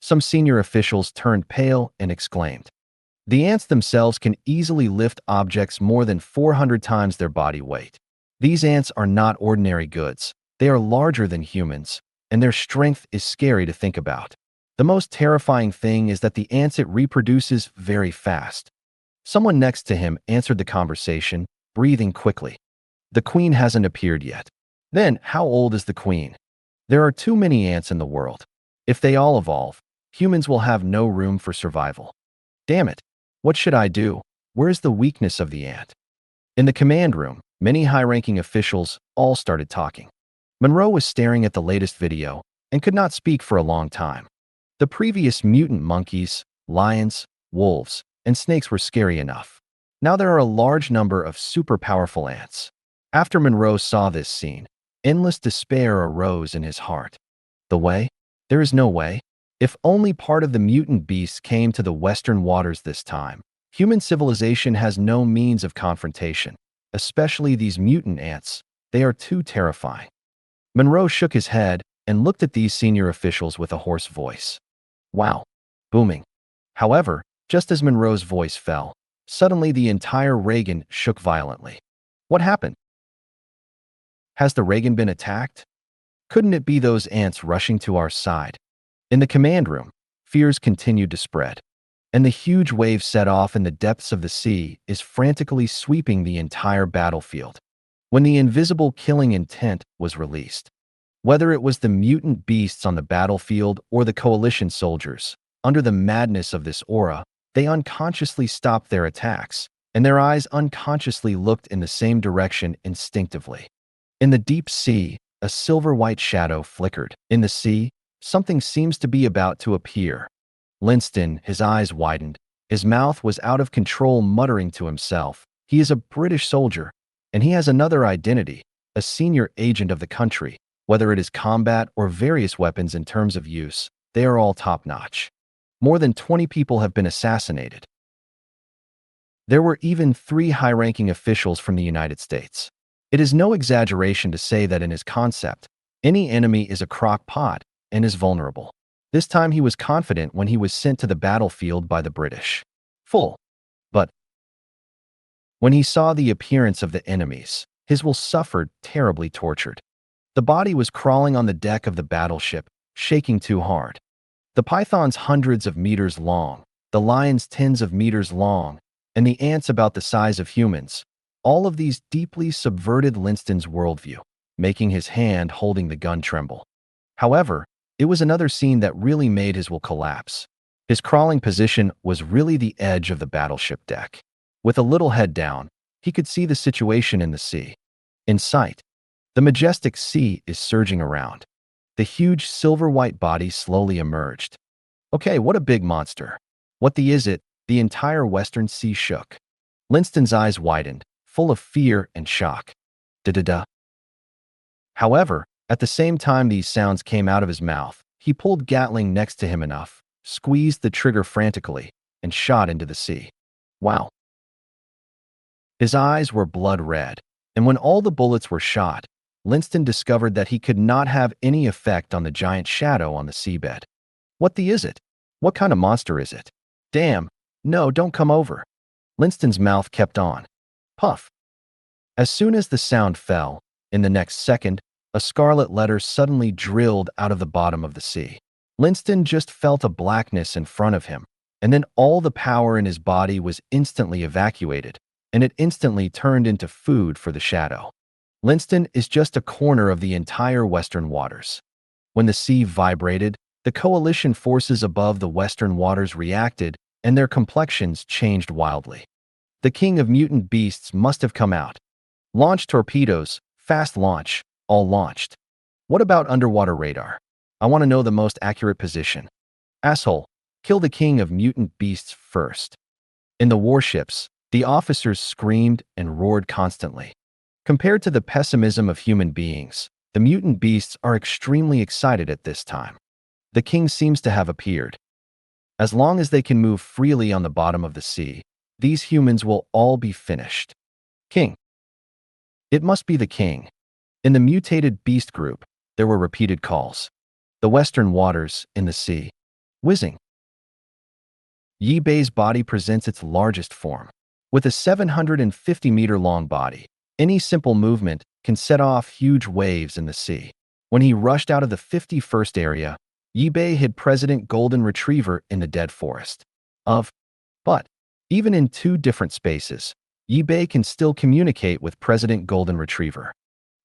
Some senior officials turned pale and exclaimed. The ants themselves can easily lift objects more than 400 times their body weight. These ants are not ordinary goods. They are larger than humans, and their strength is scary to think about. The most terrifying thing is that the ants, it reproduces very fast. Someone next to him answered the conversation, breathing quickly. The queen hasn't appeared yet. Then, how old is the queen? There are too many ants in the world. If they all evolve, humans will have no room for survival. Damn it. What should I do? Where's the weakness of the ant? In the command room, many high-ranking officials all started talking. Monroe was staring at the latest video and could not speak for a long time. The previous mutant monkeys, lions, wolves, and snakes were scary enough. Now there are a large number of super powerful ants. After Monroe saw this scene, endless despair arose in his heart. The way? There is no way. If only part of the mutant beasts came to the western waters this time. Human civilization has no means of confrontation, especially these mutant ants. They are too terrifying. Monroe shook his head and looked at these senior officials with a hoarse voice. Wow. Booming. However, just as Monroe's voice fell, suddenly the entire Reagan shook violently. What happened? Has the Reagan been attacked? Couldn't it be those ants rushing to our side? In the command room, fears continued to spread, and the huge wave set off in the depths of the sea is frantically sweeping the entire battlefield. When the invisible killing intent was released, whether it was the mutant beasts on the battlefield or the coalition soldiers, under the madness of this aura, they unconsciously stopped their attacks, and their eyes unconsciously looked in the same direction instinctively. In the deep sea, a silver-white shadow flickered. In the sea, something seems to be about to appear. Linston, his eyes widened. His mouth was out of control, muttering to himself. He is a British soldier, and he has another identity, a senior agent of the country. Whether it is combat or various weapons in terms of use, they are all top-notch. More than 20 people have been assassinated. There were even 3 high-ranking officials from the United States. It is no exaggeration to say that in his concept, any enemy is a crock pot and is vulnerable. This time he was confident when he was sent to the battlefield by the British. But when he saw the appearance of the enemies, his will suffered, terribly tortured. The body was crawling on the deck of the battleship, shaking too hard. The pythons hundreds of meters long, the lions tens of meters long, and the ants about the size of humans. All of these deeply subverted Linston's worldview, making his hand holding the gun tremble. However, it was another scene that really made his will collapse. His crawling position was really the edge of the battleship deck. With a little head down, he could see the situation in the sea. In sight, the majestic sea is surging around. The huge silver-white body slowly emerged. Okay, what a big monster. What the is it? The entire western sea shook. Linston's eyes widened, full of fear and shock. Da-da-da. However, at the same time these sounds came out of his mouth, he pulled Gatling next to him enough, squeezed the trigger frantically, and shot into the sea. Wow. His eyes were blood red, and when all the bullets were shot, Linston discovered that he could not have any effect on the giant shadow on the seabed. What the is it? What kind of monster is it? Damn. No, don't come over. Linston's mouth kept on. Puff. As soon as the sound fell, in the next second, a scarlet letter suddenly drilled out of the bottom of the sea. Linston just felt a blackness in front of him, and then all the power in his body was instantly evacuated, and it instantly turned into food for the shadow. Linston is just a corner of the entire western waters. When the sea vibrated, the coalition forces above the western waters reacted, and their complexions changed wildly. The king of mutant beasts must have come out. Launch torpedoes, fast launch, all launched. What about underwater radar? I want to know the most accurate position. Asshole, kill the king of mutant beasts first. In the warships, the officers screamed and roared constantly. Compared to the pessimism of human beings, the mutant beasts are extremely excited at this time. The king seems to have appeared. As long as they can move freely on the bottom of the sea, these humans will all be finished. King. It must be the king. In the mutated beast group, there were repeated calls. The western waters, in the sea. Whizzing. Yi Bei's body presents its largest form. With a 750-meter-long body, any simple movement can set off huge waves in the sea. When he rushed out of the 51st area, Yi Bei hid President Golden Retriever in the dead forest. But, even in two different spaces, Yi Bei can still communicate with President Golden Retriever.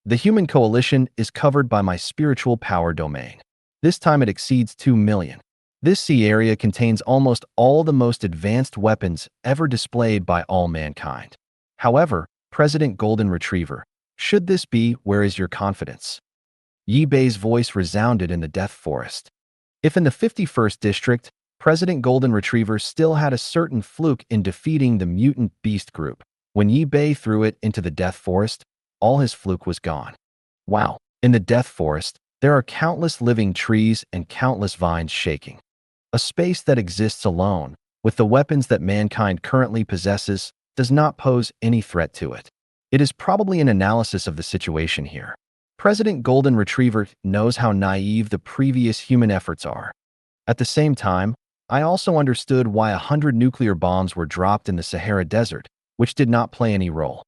The human coalition is covered by my spiritual power domain. This time it exceeds 2 million. This sea area contains almost all the most advanced weapons ever displayed by all mankind. However, President Golden Retriever, should this be, where is your confidence? Yi Bei's voice resounded in the death forest. If in the 51st district, President Golden Retriever still had a certain fluke in defeating the mutant beast group, when Yi Bei threw it into the death forest, all his fluke was gone. Wow, in the death forest, there are countless living trees and countless vines shaking. A space that exists alone, with the weapons that mankind currently possesses, does not pose any threat to it. It is probably an analysis of the situation here. President Golden Retriever knows how naive the previous human efforts are. At the same time, I also understood why 100 nuclear bombs were dropped in the Sahara Desert, which did not play any role.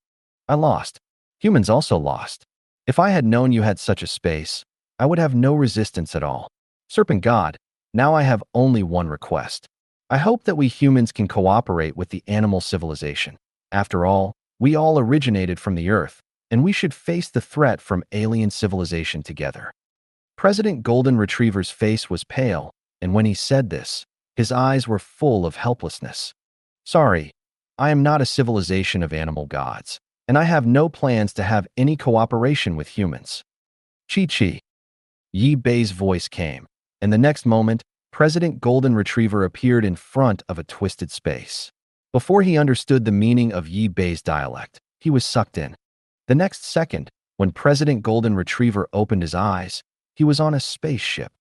I lost. Humans also lost. If I had known you had such a space, I would have no resistance at all. Serpent God, now I have only one request. I hope that we humans can cooperate with the animal civilization. After all, we all originated from the Earth, and we should face the threat from alien civilization together. President Golden Retriever's face was pale, and when he said this, his eyes were full of helplessness. Sorry, I am not a civilization of animal gods, and I have no plans to have any cooperation with humans. Chi. Yi Bei's voice came, and the next moment, President Golden Retriever appeared in front of a twisted space. Before he understood the meaning of Yi Bei's dialect, he was sucked in. The next second, when President Golden Retriever opened his eyes, he was on a spaceship.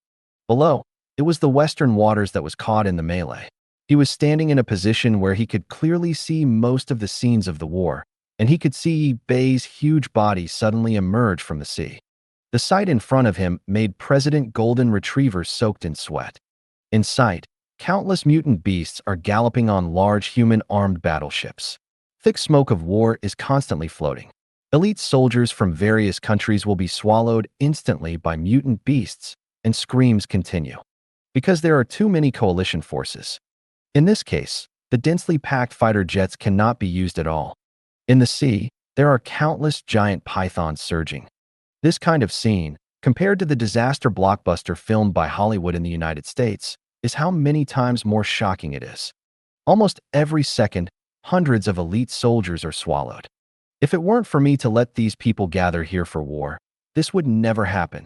Below, it was the western waters that was caught in the melee. He was standing in a position where he could clearly see most of the scenes of the war, and he could see Yi Bei's huge body suddenly emerge from the sea. The sight in front of him made President Golden Retriever soaked in sweat. In sight, countless mutant beasts are galloping on large human-armed battleships. Thick smoke of war is constantly floating. Elite soldiers from various countries will be swallowed instantly by mutant beasts, and screams continue. Because there are too many coalition forces. In this case, the densely packed fighter jets cannot be used at all. In the sea, there are countless giant pythons surging. This kind of scene, compared to the disaster blockbuster filmed by Hollywood in the United States, is how many times more shocking it is. Almost every second, hundreds of elite soldiers are swallowed. If it weren't for me to let these people gather here for war, this would never happen.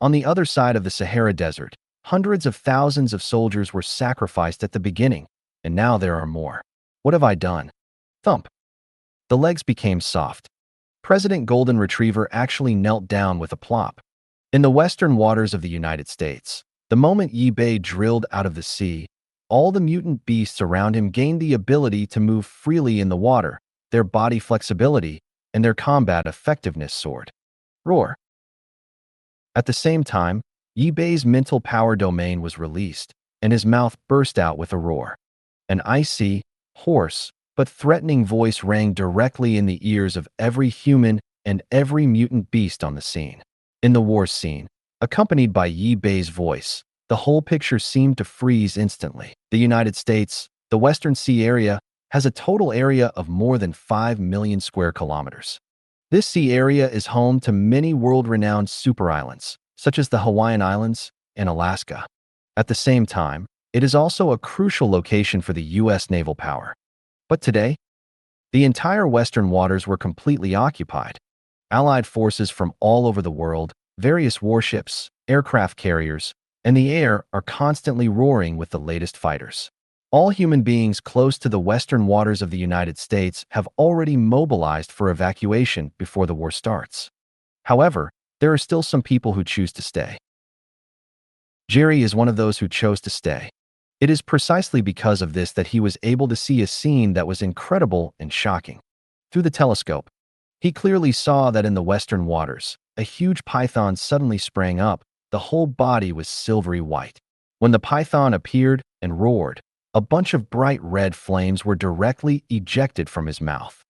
On the other side of the Sahara Desert, hundreds of thousands of soldiers were sacrificed at the beginning, and now there are more. What have I done? Thump. The legs became soft. President Golden Retriever actually knelt down with a plop. In the western waters of the United States, the moment Yi Bei drilled out of the sea, all the mutant beasts around him gained the ability to move freely in the water, their body flexibility, and their combat effectiveness soared. Roar. At the same time, Yi Bei's mental power domain was released, and his mouth burst out with a roar. An icy, hoarse, but threatening voice rang directly in the ears of every human and every mutant beast on the scene. In the war scene, accompanied by Yi Bei's voice, the whole picture seemed to freeze instantly. The United States, the Western Sea area, has a total area of more than 5 million square kilometers. This sea area is home to many world-renowned super islands, such as the Hawaiian Islands and Alaska. At the same time, it is also a crucial location for the U.S. naval power. But today, the entire western waters were completely occupied. Allied forces from all over the world, various warships, aircraft carriers, and the air are constantly roaring with the latest fighters. All human beings close to the western waters of the United States have already mobilized for evacuation before the war starts. However, there are still some people who choose to stay. Jerry is one of those who chose to stay. It is precisely because of this that he was able to see a scene that was incredible and shocking. Through the telescope, he clearly saw that in the western waters, a huge python suddenly sprang up. The whole body was silvery white. When the python appeared and roared, a bunch of bright red flames were directly ejected from his mouth.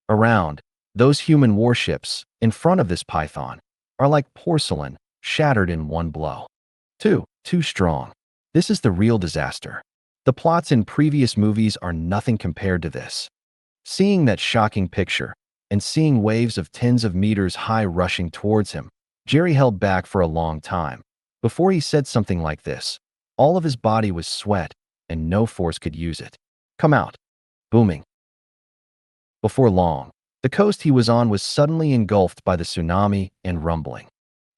Around, those human warships, in front of this python, are like porcelain, shattered in one blow. Too strong. This is the real disaster. The plots in previous movies are nothing compared to this. Seeing that shocking picture, and seeing waves of tens of meters high rushing towards him, Jerry held back for a long time. Before he said something like this, all of his body was sweat, and no force could use it. Come out. Booming. Before long, the coast he was on was suddenly engulfed by the tsunami and rumbling.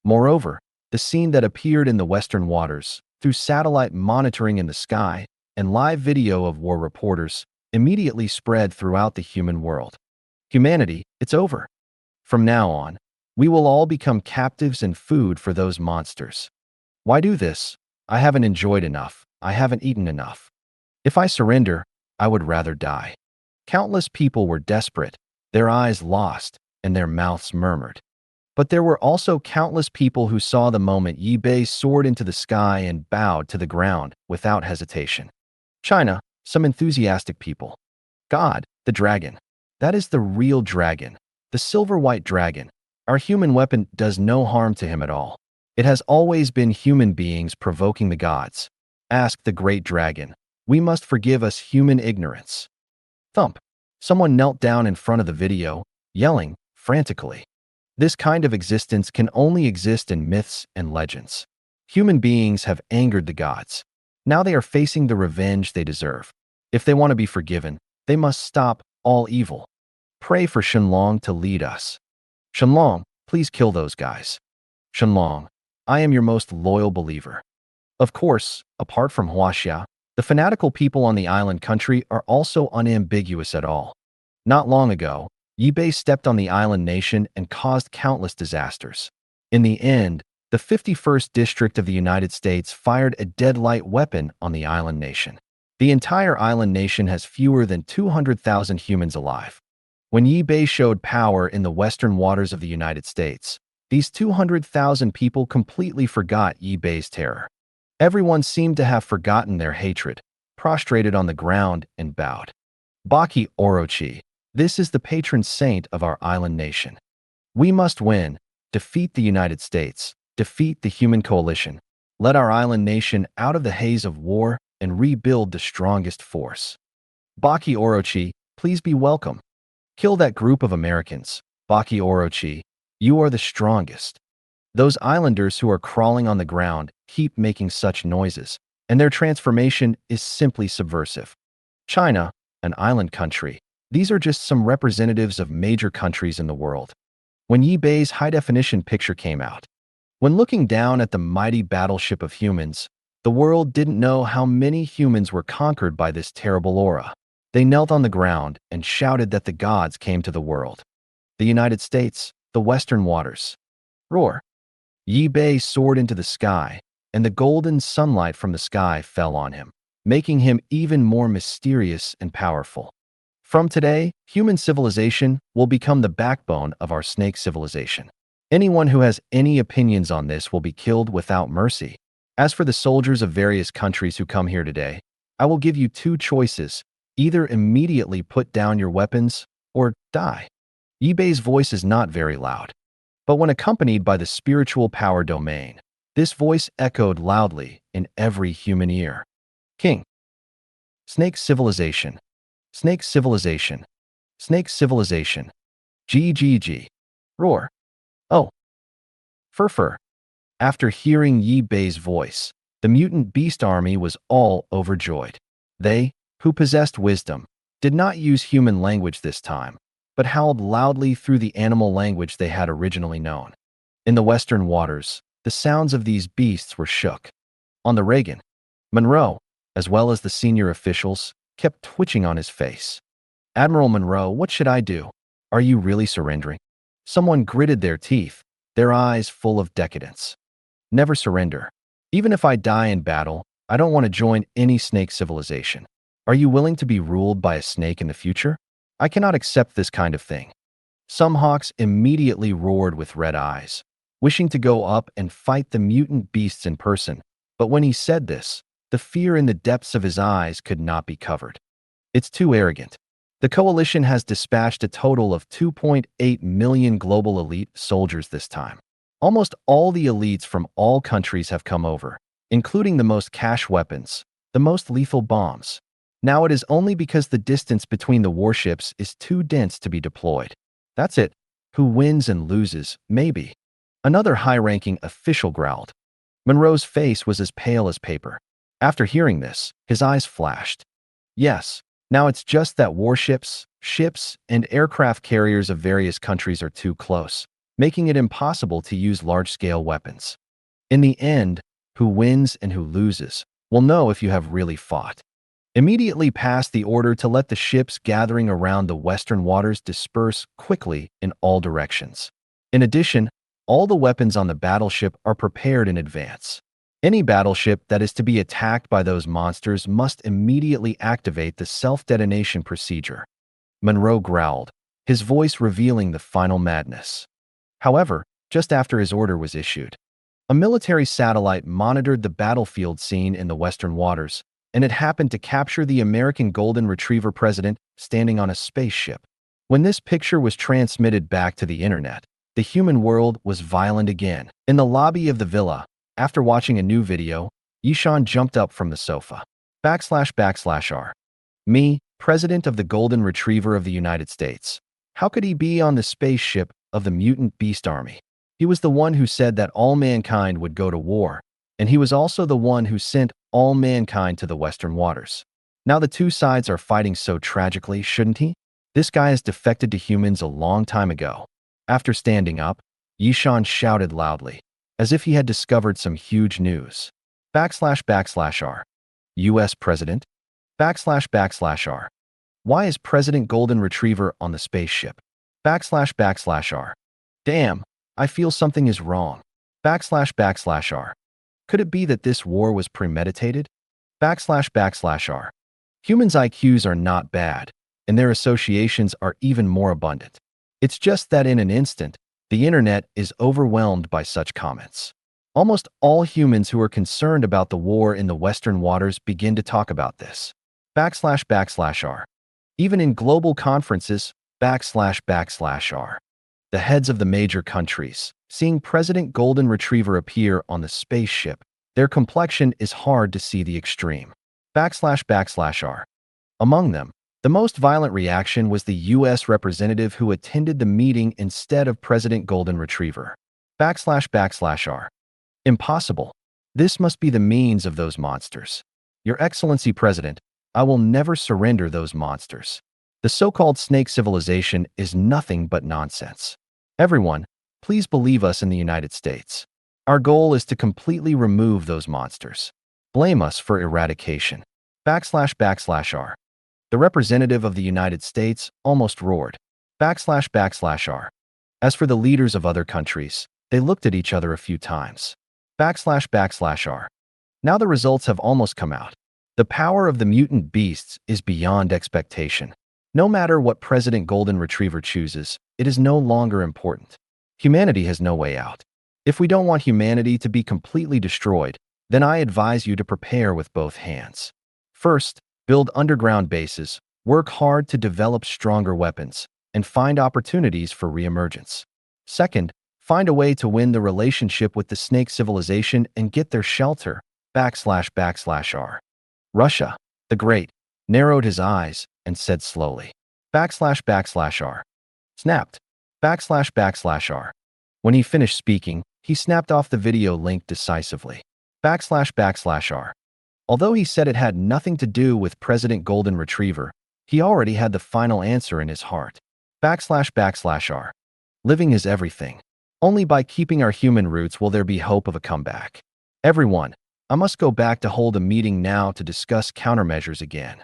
Moreover, the scene that appeared in the western waters, through satellite monitoring in the sky and live video of war reporters, immediately spread throughout the human world. Humanity, it's over. From now on, we will all become captives and food for those monsters. Why do this? I haven't enjoyed enough. I haven't eaten enough. If I surrender, I would rather die. Countless people were desperate, their eyes lost, and their mouths murmured. But there were also countless people who saw the moment Yi Bei soared into the sky and bowed to the ground without hesitation. China, some enthusiastic people. God, the dragon. That is the real dragon, the silver-white dragon. Our human weapon does no harm to him at all. It has always been human beings provoking the gods. Ask the great dragon. We must forgive us human ignorance. Thump. Someone knelt down in front of the video, yelling frantically. This kind of existence can only exist in myths and legends. Human beings have angered the gods. Now they are facing the revenge they deserve. If they want to be forgiven, they must stop all evil. Pray for Shenlong to lead us. Shenlong, please kill those guys. Shenlong, I am your most loyal believer. Of course, apart from Huaxia, the fanatical people on the island country are also unambiguous at all. Not long ago, Yi Bei stepped on the island nation and caused countless disasters. In the end, the 51st District of the United States fired a deadlight weapon on the island nation. The entire island nation has fewer than 200,000 humans alive. When Yi Bei showed power in the western waters of the United States, these 200,000 people completely forgot Yi Bei's terror. Everyone seemed to have forgotten their hatred, prostrated on the ground and bowed. Baki Orochi. This is the patron saint of our island nation. We must win, defeat the United States, defeat the human coalition, let our island nation out of the haze of war and rebuild the strongest force. Baki Orochi, please be welcome. Kill that group of Americans. Baki Orochi, you are the strongest. Those islanders who are crawling on the ground keep making such noises, and their transformation is simply subversive. China, an island country. These are just some representatives of major countries in the world. When Yi Bei's high-definition picture came out, when looking down at the mighty battleship of humans, the world didn't know how many humans were conquered by this terrible aura. They knelt on the ground and shouted that the gods came to the world. The United States, the western waters. Roar. Yi Bei soared into the sky, and the golden sunlight from the sky fell on him, making him even more mysterious and powerful. From today, human civilization will become the backbone of our snake civilization. Anyone who has any opinions on this will be killed without mercy. As for the soldiers of various countries who come here today, I will give you two choices. Either immediately put down your weapons, or die. Yi Bei's voice is not very loud, but when accompanied by the spiritual power domain, this voice echoed loudly in every human ear. King. Snake civilization. Snake civilization. Snake civilization. GGG. Roar. Oh. Fur. After hearing Yi Bei's voice, the mutant beast army was all overjoyed. They, who possessed wisdom, did not use human language this time, but howled loudly through the animal language they had originally known. In the western waters, The sounds of these beasts were shook. On the Reagan, Monroe, as well as the senior officials, kept twitching on his face. Admiral Monroe, what should I do? Are you really surrendering? Someone gritted their teeth, their eyes full of decadence. Never surrender. Even if I die in battle, I don't want to join any snake civilization. Are you willing to be ruled by a snake in the future? I cannot accept this kind of thing. Some hawks immediately roared with red eyes, wishing to go up and fight the mutant beasts in person, but when he said this, the fear in the depths of his eyes could not be covered. It's too arrogant. The coalition has dispatched a total of 2.8 million global elite soldiers this time. Almost all the elites from all countries have come over, including the most cash weapons, the most lethal bombs. Now it is only because the distance between the warships is too dense to be deployed. That's it. Who wins and loses, maybe. Another high-ranking official growled. Monroe's face was as pale as paper. After hearing this, his eyes flashed. Yes, now it's just that warships, ships, and aircraft carriers of various countries are too close, making it impossible to use large-scale weapons. In the end, who wins and who loses will know if you have really fought. Immediately pass the order to let the ships gathering around the western waters disperse quickly in all directions. In addition, all the weapons on the battleship are prepared in advance. Any battleship that is to be attacked by those monsters must immediately activate the self-detonation procedure. Monroe growled, his voice revealing the final madness. However, just after his order was issued, a military satellite monitored the battlefield scene in the western waters, and it happened to capture the American Golden Retriever president standing on a spaceship. When this picture was transmitted back to the internet, the human world was violent again. In the lobby of the villa, after watching a new video, Yishan jumped up from the sofa. //R. Me, President of the Golden Retriever of the United States. How could he be on the spaceship of the mutant beast army? He was the one who said that all mankind would go to war, and he was also the one who sent all mankind to the western waters. Now the two sides are fighting so tragically, shouldn't he? This guy has defected to humans a long time ago. After standing up, Yishan shouted loudly, as if he had discovered some huge news. //R. U.S. President? //R. Why is President Golden Retriever on the spaceship? //R. Damn, I feel something is wrong. //R. Could it be that this war was premeditated? //R. Humans' IQs are not bad, and their associations are even more abundant. It's just that in an instant, the internet is overwhelmed by such comments. Almost all humans who are concerned about the war in the western waters begin to talk about this. //R. Even in global conferences, //R. The heads of the major countries, seeing President Golden Retriever appear on the spaceship, their complexion is hard to see the extreme. //R. Among them, the most violent reaction was the U.S. representative who attended the meeting instead of President Golden Retriever. //R. Impossible. This must be the means of those monsters. Your Excellency President, I will never surrender those monsters. The so-called snake civilization is nothing but nonsense. Everyone, please believe us in the United States. Our goal is to completely remove those monsters. Blame us for eradication. //R. The representative of the United States almost roared. //R. As for the leaders of other countries, they looked at each other a few times. //R. Now the results have almost come out. The power of the mutant beasts is beyond expectation. No matter what President Golden Retriever chooses, it is no longer important. Humanity has no way out. If we don't want humanity to be completely destroyed, then I advise you to prepare with both hands. First, build underground bases, work hard to develop stronger weapons, and find opportunities for reemergence. Second, find a way to win the relationship with the snake civilization and get their shelter. //R. Russia, the Great, narrowed his eyes and said slowly. //R. Snapped. //R. When he finished speaking, he snapped off the video link decisively. //R. Although he said it had nothing to do with President Golden Retriever, he already had the final answer in his heart. //R. Living is everything. Only by keeping our human roots will there be hope of a comeback. Everyone, I must go back to hold a meeting now to discuss countermeasures again.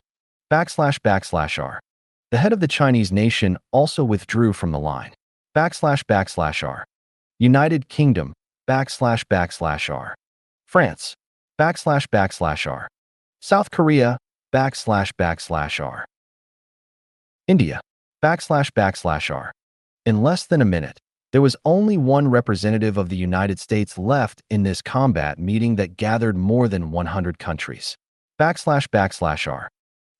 //r. The head of the Chinese nation also withdrew from the line. //r. United Kingdom, //r. France, //r. South Korea, //r. India, //r. In less than a minute, there was only one representative of the United States left in this combat meeting that gathered more than 100 countries. //r.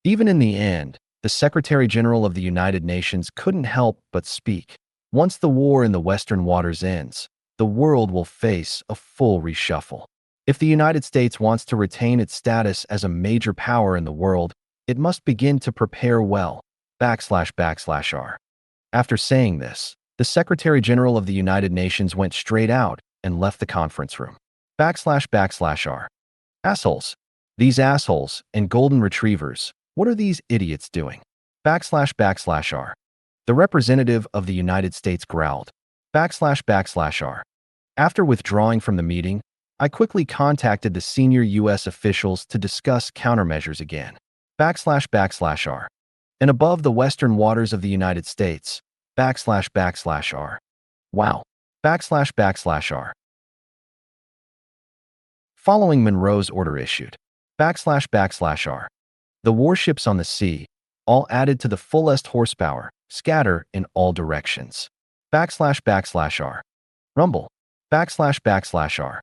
Even in the end, the Secretary General of the United Nations couldn't help but speak. Once the war in the Western waters ends, the world will face a full reshuffle. If the United States wants to retain its status as a major power in the world, it must begin to prepare well. //r. After saying this, the Secretary General of the United Nations went straight out and left the conference room. //r. Assholes. These assholes and golden retrievers, what are these idiots doing? //r. The representative of the United States growled. //r. After withdrawing from the meeting, I quickly contacted the senior U.S. officials to discuss countermeasures again. //r. And above the western waters of the United States, //r. Wow. //r. Following Monroe's order issued. //r. The warships on the sea, all added to the fullest horsepower, scatter in all directions. //r. Rumble. //r.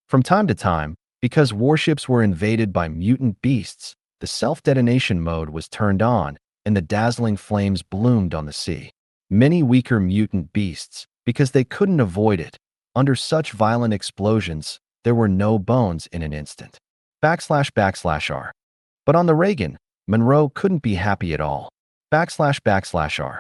From time to time, because warships were invaded by mutant beasts, the self-detonation mode was turned on and the dazzling flames bloomed on the sea. Many weaker mutant beasts, because they couldn't avoid it, under such violent explosions, there were no bones in an instant. //r. But on the Reagan, Monroe couldn't be happy at all. //r.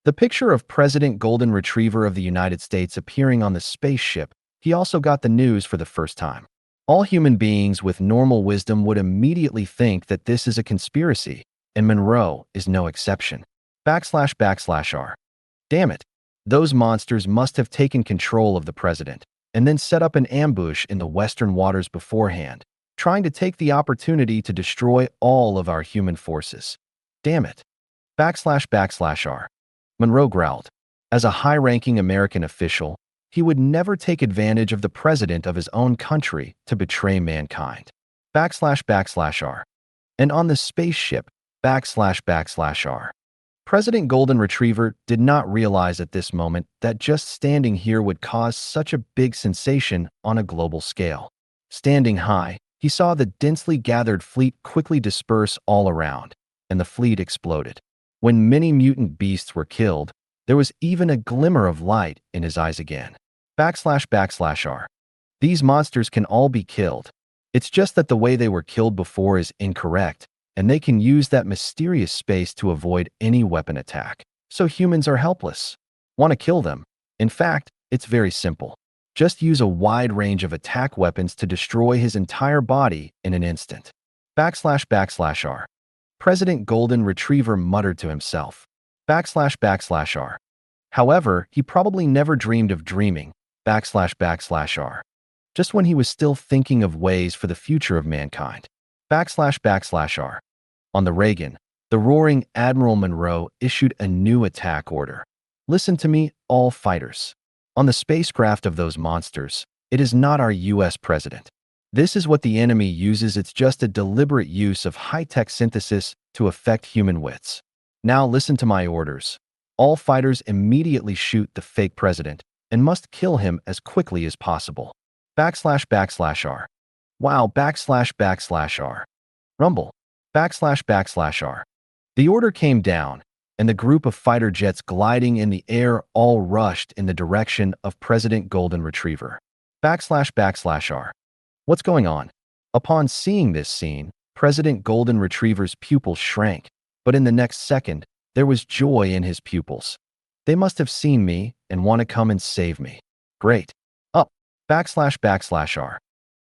The picture of President Golden Retriever of the United States appearing on the spaceship, he also got the news for the first time. All human beings with normal wisdom would immediately think that this is a conspiracy, and Monroe is no exception. //r. Damn it. Those monsters must have taken control of the president, and then set up an ambush in the western waters beforehand, trying to take the opportunity to destroy all of our human forces. Damn it. //r. Monroe growled. As a high-ranking American official, he would never take advantage of the president of his own country to betray mankind. //r. And on the spaceship, //r. President Golden Retriever did not realize at this moment that just standing here would cause such a big sensation on a global scale. Standing high, he saw the densely gathered fleet quickly disperse all around, and the fleet exploded. When many mutant beasts were killed, there was even a glimmer of light in his eyes again. //r. These monsters can all be killed. It's just that the way they were killed before is incorrect, and they can use that mysterious space to avoid any weapon attack. So humans are helpless. Want to kill them? In fact, it's very simple. Just use a wide range of attack weapons to destroy his entire body in an instant. //r. President Golden Retriever muttered to himself. //r. However, he probably never dreamed of dreaming. //r. Just when he was still thinking of ways for the future of mankind. //r. On the Reagan, the roaring Admiral Monroe issued a new attack order. Listen to me, all fighters. On the spacecraft of those monsters, it is not our U.S. president. This is what the enemy uses. It's just a deliberate use of high-tech synthesis to affect human wits. Now listen to my orders. All fighters immediately shoot the fake president and must kill him as quickly as possible. //r. Wow, //r. Rumble. //r. The order came down, and the group of fighter jets gliding in the air all rushed in the direction of President Golden Retriever. //r. What's going on? Upon seeing this scene, President Golden Retriever's pupils shrank, but in the next second, there was joy in his pupils. They must have seen me and want to come and save me. Great. Up. //r.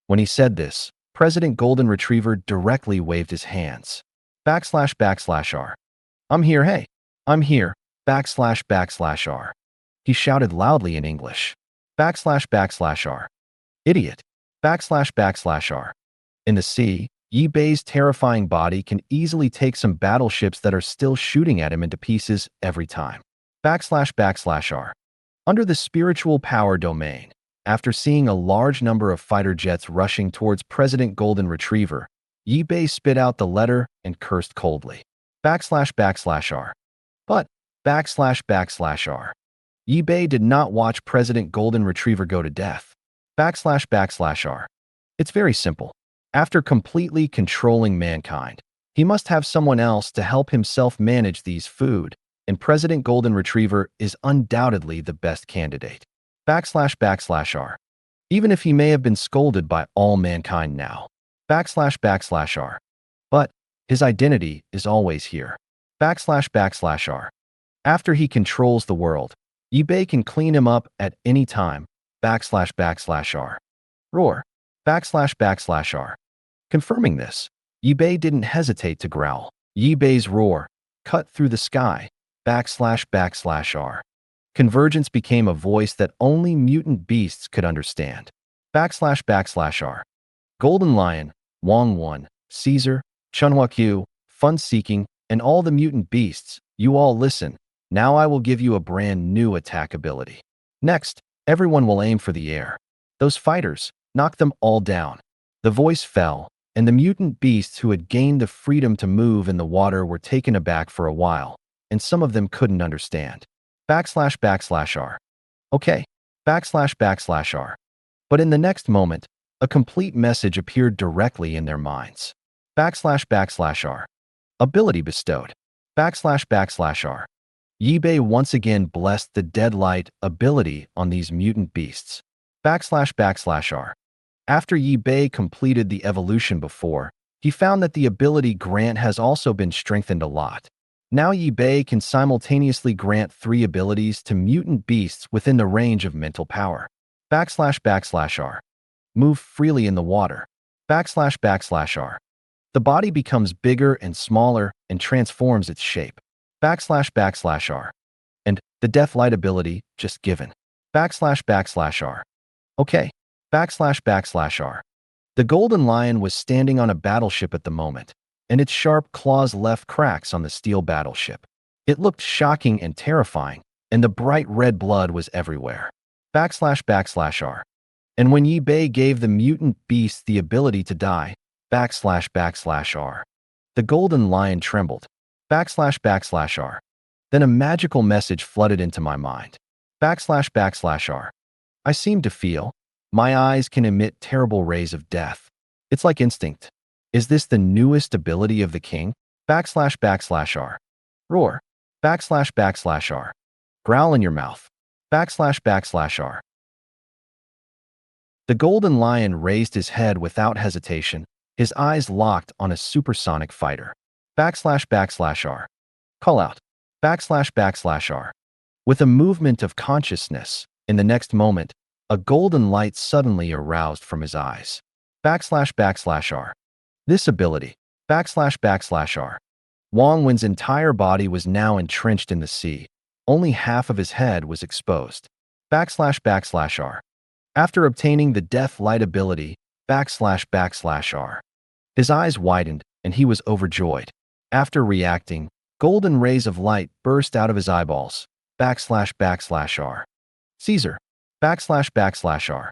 When he said this, President Golden Retriever directly waved his hands. //r. I'm here, hey. I'm here. //r. He shouted loudly in English. R. Idiot. R. In the sea, Yi Bei's terrifying body can easily take some battleships that are still shooting at him into pieces every time. R. Under the spiritual power domain, after seeing a large number of fighter jets rushing towards President Golden Retriever, Yi Bei spit out the letter and cursed coldly. R. But, R. Yi Bei did not watch President Golden Retriever go to death. R. It's very simple. After completely controlling mankind, he must have someone else to help himself manage these food, and President Golden Retriever is undoubtedly the best candidate. R. Even if he may have been scolded by all mankind now. R. But his identity is always here. R. After he controls the world, Yi Bei can clean him up at any time. R. Roar. R. Confirming this, Yi Bei didn't hesitate to growl. Yi Bei's roar cut through the sky. R. Convergence became a voice that only mutant beasts could understand. R. Golden Lion, Wang Wan, Caesar, Chunhua Q, Fun-Seeking, and all the mutant beasts, you all listen. Now I will give you a brand new attack ability. Next, everyone will aim for the air. Those fighters, knock them all down. The voice fell, and the mutant beasts who had gained the freedom to move in the water were taken aback for a while, and some of them couldn't understand. R. Okay. R. But in the next moment, a complete message appeared directly in their minds. R. Ability bestowed. R. Yi Bei once again blessed the Deadlight ability on these mutant beasts. R. After Yi Bei completed the evolution before, he found that the ability grant has also been strengthened a lot. Now Yi Bei can simultaneously grant 3 abilities to mutant beasts within the range of mental power. R. Move freely in the water. R. The body becomes bigger and smaller and transforms its shape. R. And the Deathlight ability just given. R. Okay. R. The Golden Lion was standing on a battleship at the moment, and its sharp claws left cracks on the steel battleship. It looked shocking and terrifying, and the bright red blood was everywhere. R. And when Yi Bei gave the mutant beast the ability to die, R. The Golden Lion trembled. R. Then a magical message flooded into my mind. R. I seem to feel. My eyes can emit terrible rays of death. It's like instinct. Is this the newest ability of the king? R. Roar. R. Growl in your mouth. R. The Golden Lion raised his head without hesitation, his eyes locked on a supersonic fighter. R. Call out. R. With a movement of consciousness, in the next moment, a golden light suddenly aroused from his eyes. R. This ability. R. Wang Wen's entire body was now entrenched in the sea. Only half of his head was exposed. R. After obtaining the Death Light ability, R. His eyes widened, and he was overjoyed. After reacting, golden rays of light burst out of his eyeballs. R. Caesar. R.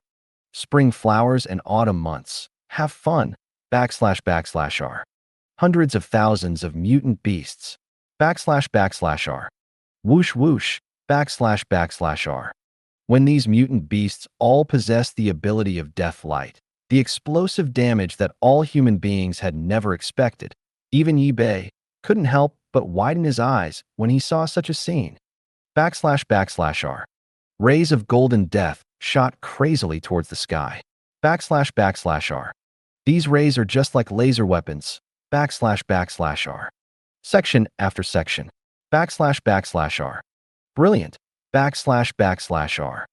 Spring flowers and autumn months. Have fun. R. Hundreds of thousands of mutant beasts. R. Whoosh whoosh. R. When these mutant beasts all possessed the ability of Death Light, the explosive damage that all human beings had never expected, even Yi Bei couldn't help but widen his eyes when he saw such a scene. R. Rays of golden death shot crazily towards the sky. R. These rays are just like laser weapons. R. Section after section. R. Brilliant. R.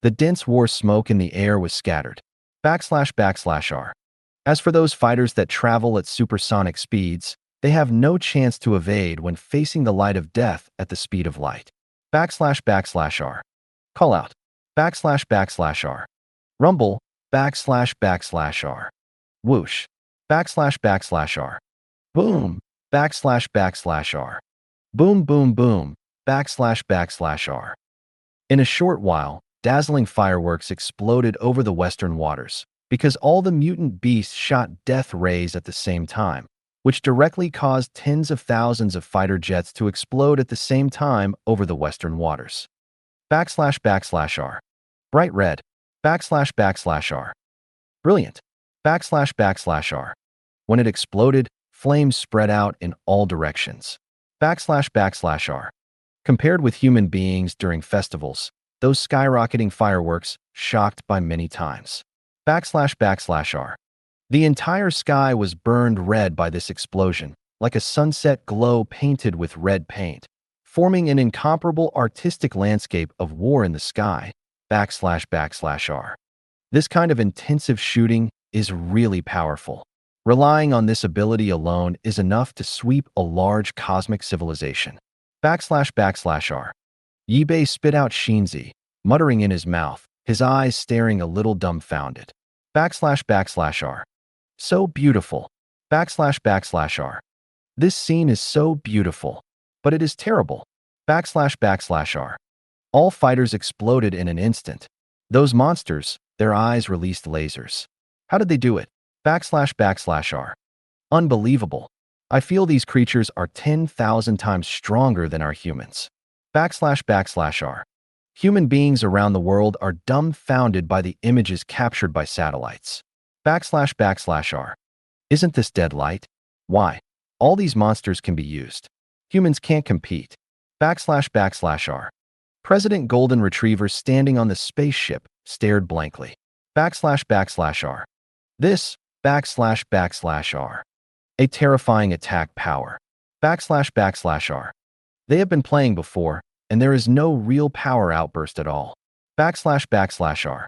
The dense war smoke in the air was scattered. R. As for those fighters that travel at supersonic speeds, they have no chance to evade when facing the light of death at the speed of light. R. Call out. //r. Rumble, //r. Whoosh, //r. Boom, //r. Boom, boom, boom, //r. In a short while, dazzling fireworks exploded over the western waters, because all the mutant beasts shot death rays at the same time, which directly caused tens of thousands of fighter jets to explode at the same time over the western waters. //r. Bright red, //r. Brilliant, //r. When it exploded, flames spread out in all directions. //r. Compared with human beings during festivals, those skyrocketing fireworks shocked by many times. //r. The entire sky was burned red by this explosion, like a sunset glow painted with red paint, forming an incomparable artistic landscape of war in the sky. //r. This kind of intensive shooting is really powerful. Relying on this ability alone is enough to sweep a large cosmic civilization. //r. Yibei spit out Shinzi, muttering in his mouth, his eyes staring a little dumbfounded. //r. So beautiful. //r. This scene is so beautiful, but it is terrible. //r. All fighters exploded in an instant. Those monsters, their eyes released lasers. How did they do it? //r. Unbelievable. I feel these creatures are 10,000 times stronger than our humans. //r. Human beings around the world are dumbfounded by the images captured by satellites. //r. Isn't this dead light? Why? All these monsters can be used. Humans can't compete. //r. President Golden Retriever standing on the spaceship stared blankly. //r. This, //r. A terrifying attack power. //r. They have been playing before, and there is no real power outburst at all. //r.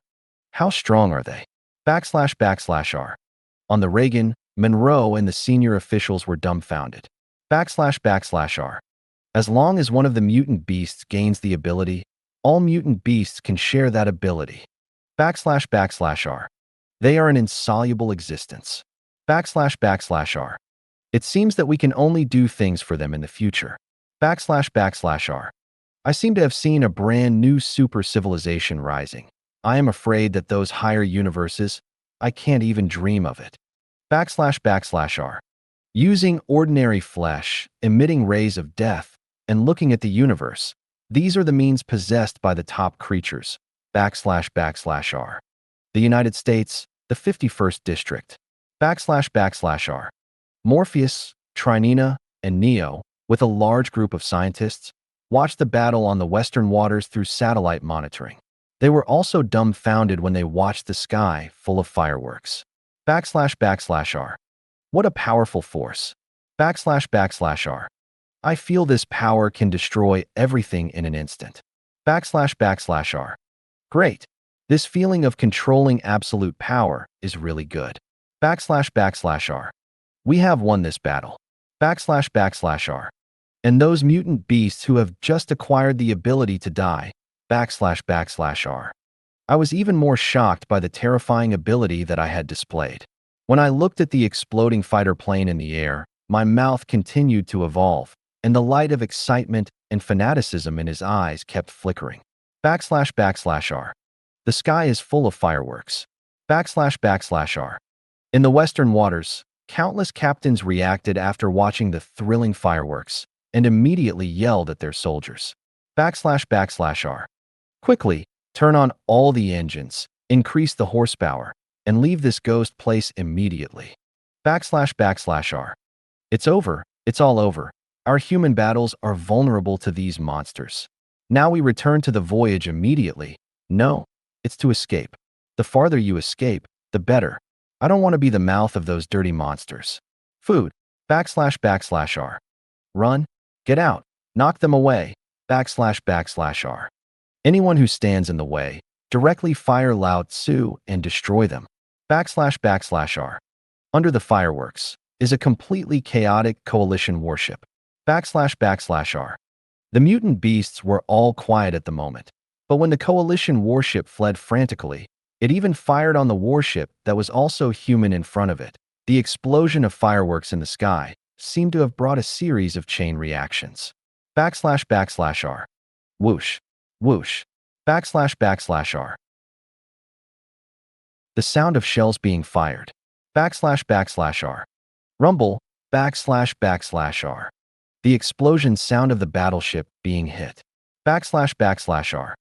How strong are they? //r. On the Reagan, Monroe, and the senior officials were dumbfounded. //r. As long as one of the mutant beasts gains the ability, all mutant beasts can share that ability. //r. They are an insoluble existence. //r. It seems that we can only do things for them in the future. //r. I seem to have seen a brand new super civilization rising. I am afraid that those higher universes, I can't even dream of it. //r. Using ordinary flesh, emitting rays of death, and looking at the universe, these are the means possessed by the top creatures. //r. The United States, the 51st District. //r. Morpheus, Trinina, and Neo, with a large group of scientists, watched the battle on the western waters through satellite monitoring. They were also dumbfounded when they watched the sky full of fireworks. //r. What a powerful force. //r. I feel this power can destroy everything in an instant. //r. Great. This feeling of controlling absolute power is really good. //r. We have won this battle. //r. And those mutant beasts who have just acquired the ability to die. //r. I was even more shocked by the terrifying ability that I had displayed. When I looked at the exploding fighter plane in the air, my mouth continued to evolve, and the light of excitement and fanaticism in his eyes kept flickering. //r. The sky is full of fireworks. //r. In the western waters, countless captains reacted after watching the thrilling fireworks and immediately yelled at their soldiers. //r. Quickly, turn on all the engines, increase the horsepower, and leave this ghost place immediately. //r. It's over. It's all over. Our human battles are vulnerable to these monsters. Now we return to the voyage immediately. No, it's to escape. The farther you escape, the better. I don't want to be the mouth of those dirty monsters. Food. //r. Run. Get out. Knock them away. //r. Anyone who stands in the way, directly fire Lao Tzu and destroy them. //r. Under the fireworks is a completely chaotic coalition warship. //r. The mutant beasts were all quiet at the moment. But when the Coalition warship fled frantically, it even fired on the warship that was also human in front of it. The explosion of fireworks in the sky seemed to have brought a series of chain reactions. //R. Whoosh. Whoosh. //R. The sound of shells being fired. //R. Rumble. //R. The explosion sound of the battleship being hit. //R.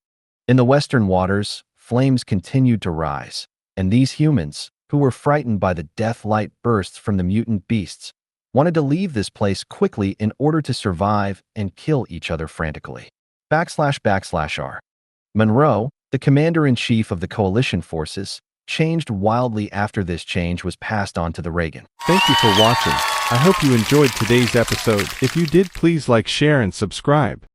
In the western waters, flames continued to rise, and these humans, who were frightened by the death-light bursts from the mutant beasts, wanted to leave this place quickly in order to survive and kill each other frantically. //R. Monroe, the commander-in-chief of the coalition forces, changed wildly after this change was passed on to the Reagan. Thank you for watching. I hope you enjoyed today's episode. If you did, please like, share, and subscribe.